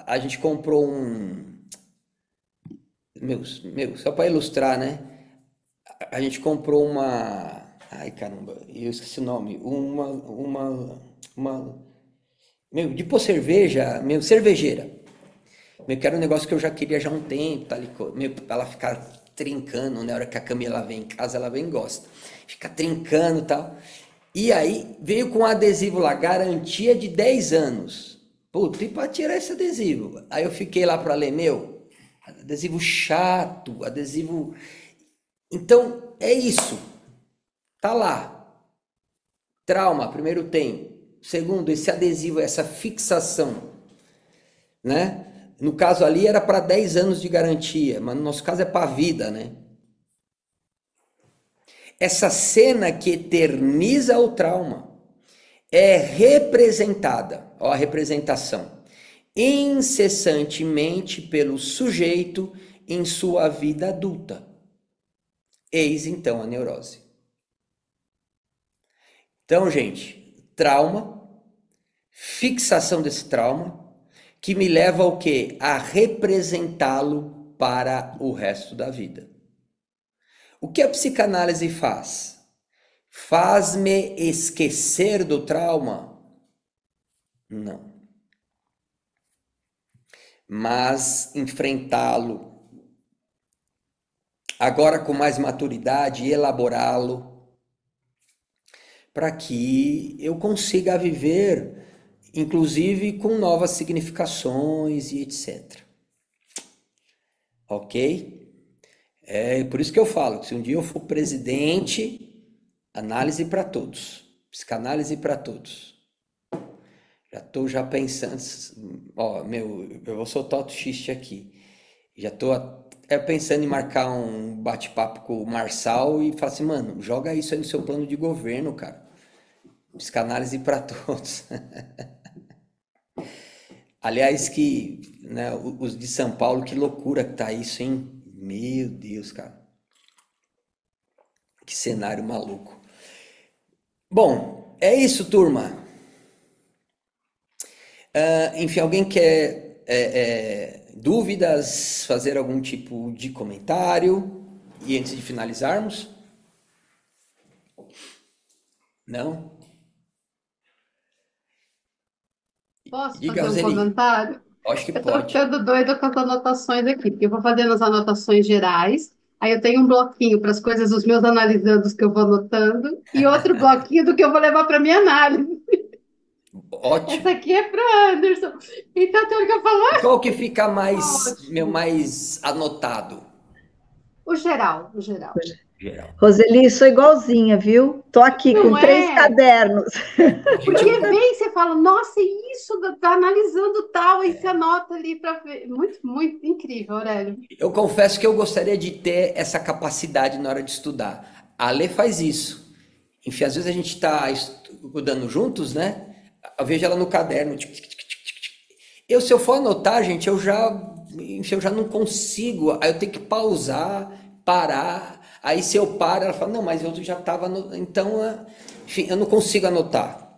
a gente comprou um... Meu, só para ilustrar, né? A gente comprou uma... Ai, caramba, eu esqueci o nome. Meu, de pôr cerveja, meu, cervejeira. Meu, que era um negócio que eu já queria já há um tempo, tá ali, meu, pra ela ficar trincando, né? Na hora que a Camila vem em casa, ela vem e gosta. Fica trincando e tal. E aí veio com um adesivo lá, garantia de 10 anos. Puta, e para tirar esse adesivo? Aí eu fiquei lá para ler, meu, adesivo chato, adesivo. Então é isso, tá lá. Trauma, primeiro tem. Segundo, esse adesivo, essa fixação, né? No caso ali era para 10 anos de garantia, mas no nosso caso é para a vida, né? Essa cena que eterniza o trauma é representada, ó, a representação, incessantemente pelo sujeito em sua vida adulta. Eis então a neurose. Então, gente, trauma, fixação desse trauma, que me leva ao quê? A representá-lo para o resto da vida. O que a psicanálise faz? Faz-me esquecer do trauma? Não. Mas enfrentá-lo agora com mais maturidade e elaborá-lo para que eu consiga viver, inclusive com novas significações e etc. Ok? É por isso que eu falo que se um dia eu for presidente, análise para todos, psicanálise para todos. Já estou já pensando, ó, meu, eu vou soltar o xiste aqui. Já estou pensando em marcar um bate-papo com o Marçal e falar assim, mano, joga isso aí no seu plano de governo, cara. Psicanálise para todos. Aliás, que, né, os de São Paulo, que loucura que tá isso, hein? Meu Deus, cara. Que cenário maluco. Bom, é isso, turma. Enfim, alguém quer dúvidas, fazer algum tipo de comentário? E antes de finalizarmos? Não? Posso Diga, fazer um Roseli. comentário? Acho que Eu tô pode. ficando doida com as anotações aqui, porque eu vou fazendo as anotações gerais, aí eu tenho um bloquinho para as coisas dos meus analisandos que eu vou anotando, e outro bloquinho do que eu vou levar para minha análise. Essa Ótimo. aqui é para Anderson. Então, tem hora que eu falo, E qual que fica ah, mais, meu, ótimo. mais anotado? O geral, o geral. Geral. Roseli, sou igualzinha, viu? Tô aqui com Não três é? cadernos. Gente, Porque vem, você fala, nossa, é isso, tá analisando tal, aí você anota ali para ver. Muito, muito incrível, Aurélio. eu confesso que eu gostaria de ter essa capacidade na hora de estudar. A Lê faz isso. Enfim, às vezes a gente está estudando juntos, né? Eu vejo ela no caderno. Tic, tic, tic, tic, tic, tic. Se eu for anotar, gente, enfim, eu já não consigo. Aí eu tenho que pausar, parar. Aí se eu paro, ela fala, não, mas eu já estava. Então, enfim, eu não consigo anotar.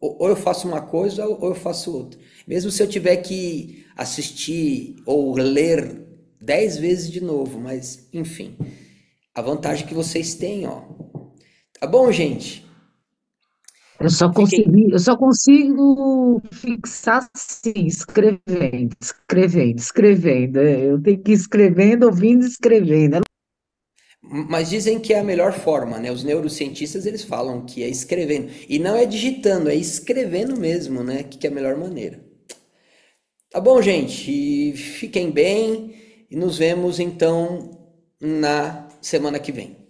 Ou eu faço uma coisa ou eu faço outra. Mesmo se eu tiver que assistir ou ler 10 vezes de novo, mas enfim, a vantagem que vocês têm, ó. Tá bom, gente? Fiquem. Eu só consigo fixar assim, escrevendo, escrevendo, escrevendo. Eu tenho que ir escrevendo, ouvindo, escrevendo. Mas dizem que é a melhor forma, né? Os neurocientistas eles falam que é escrevendo. E não é digitando, é escrevendo mesmo, né? Que é a melhor maneira. Tá bom, gente? E fiquem bem e nos vemos então na semana que vem.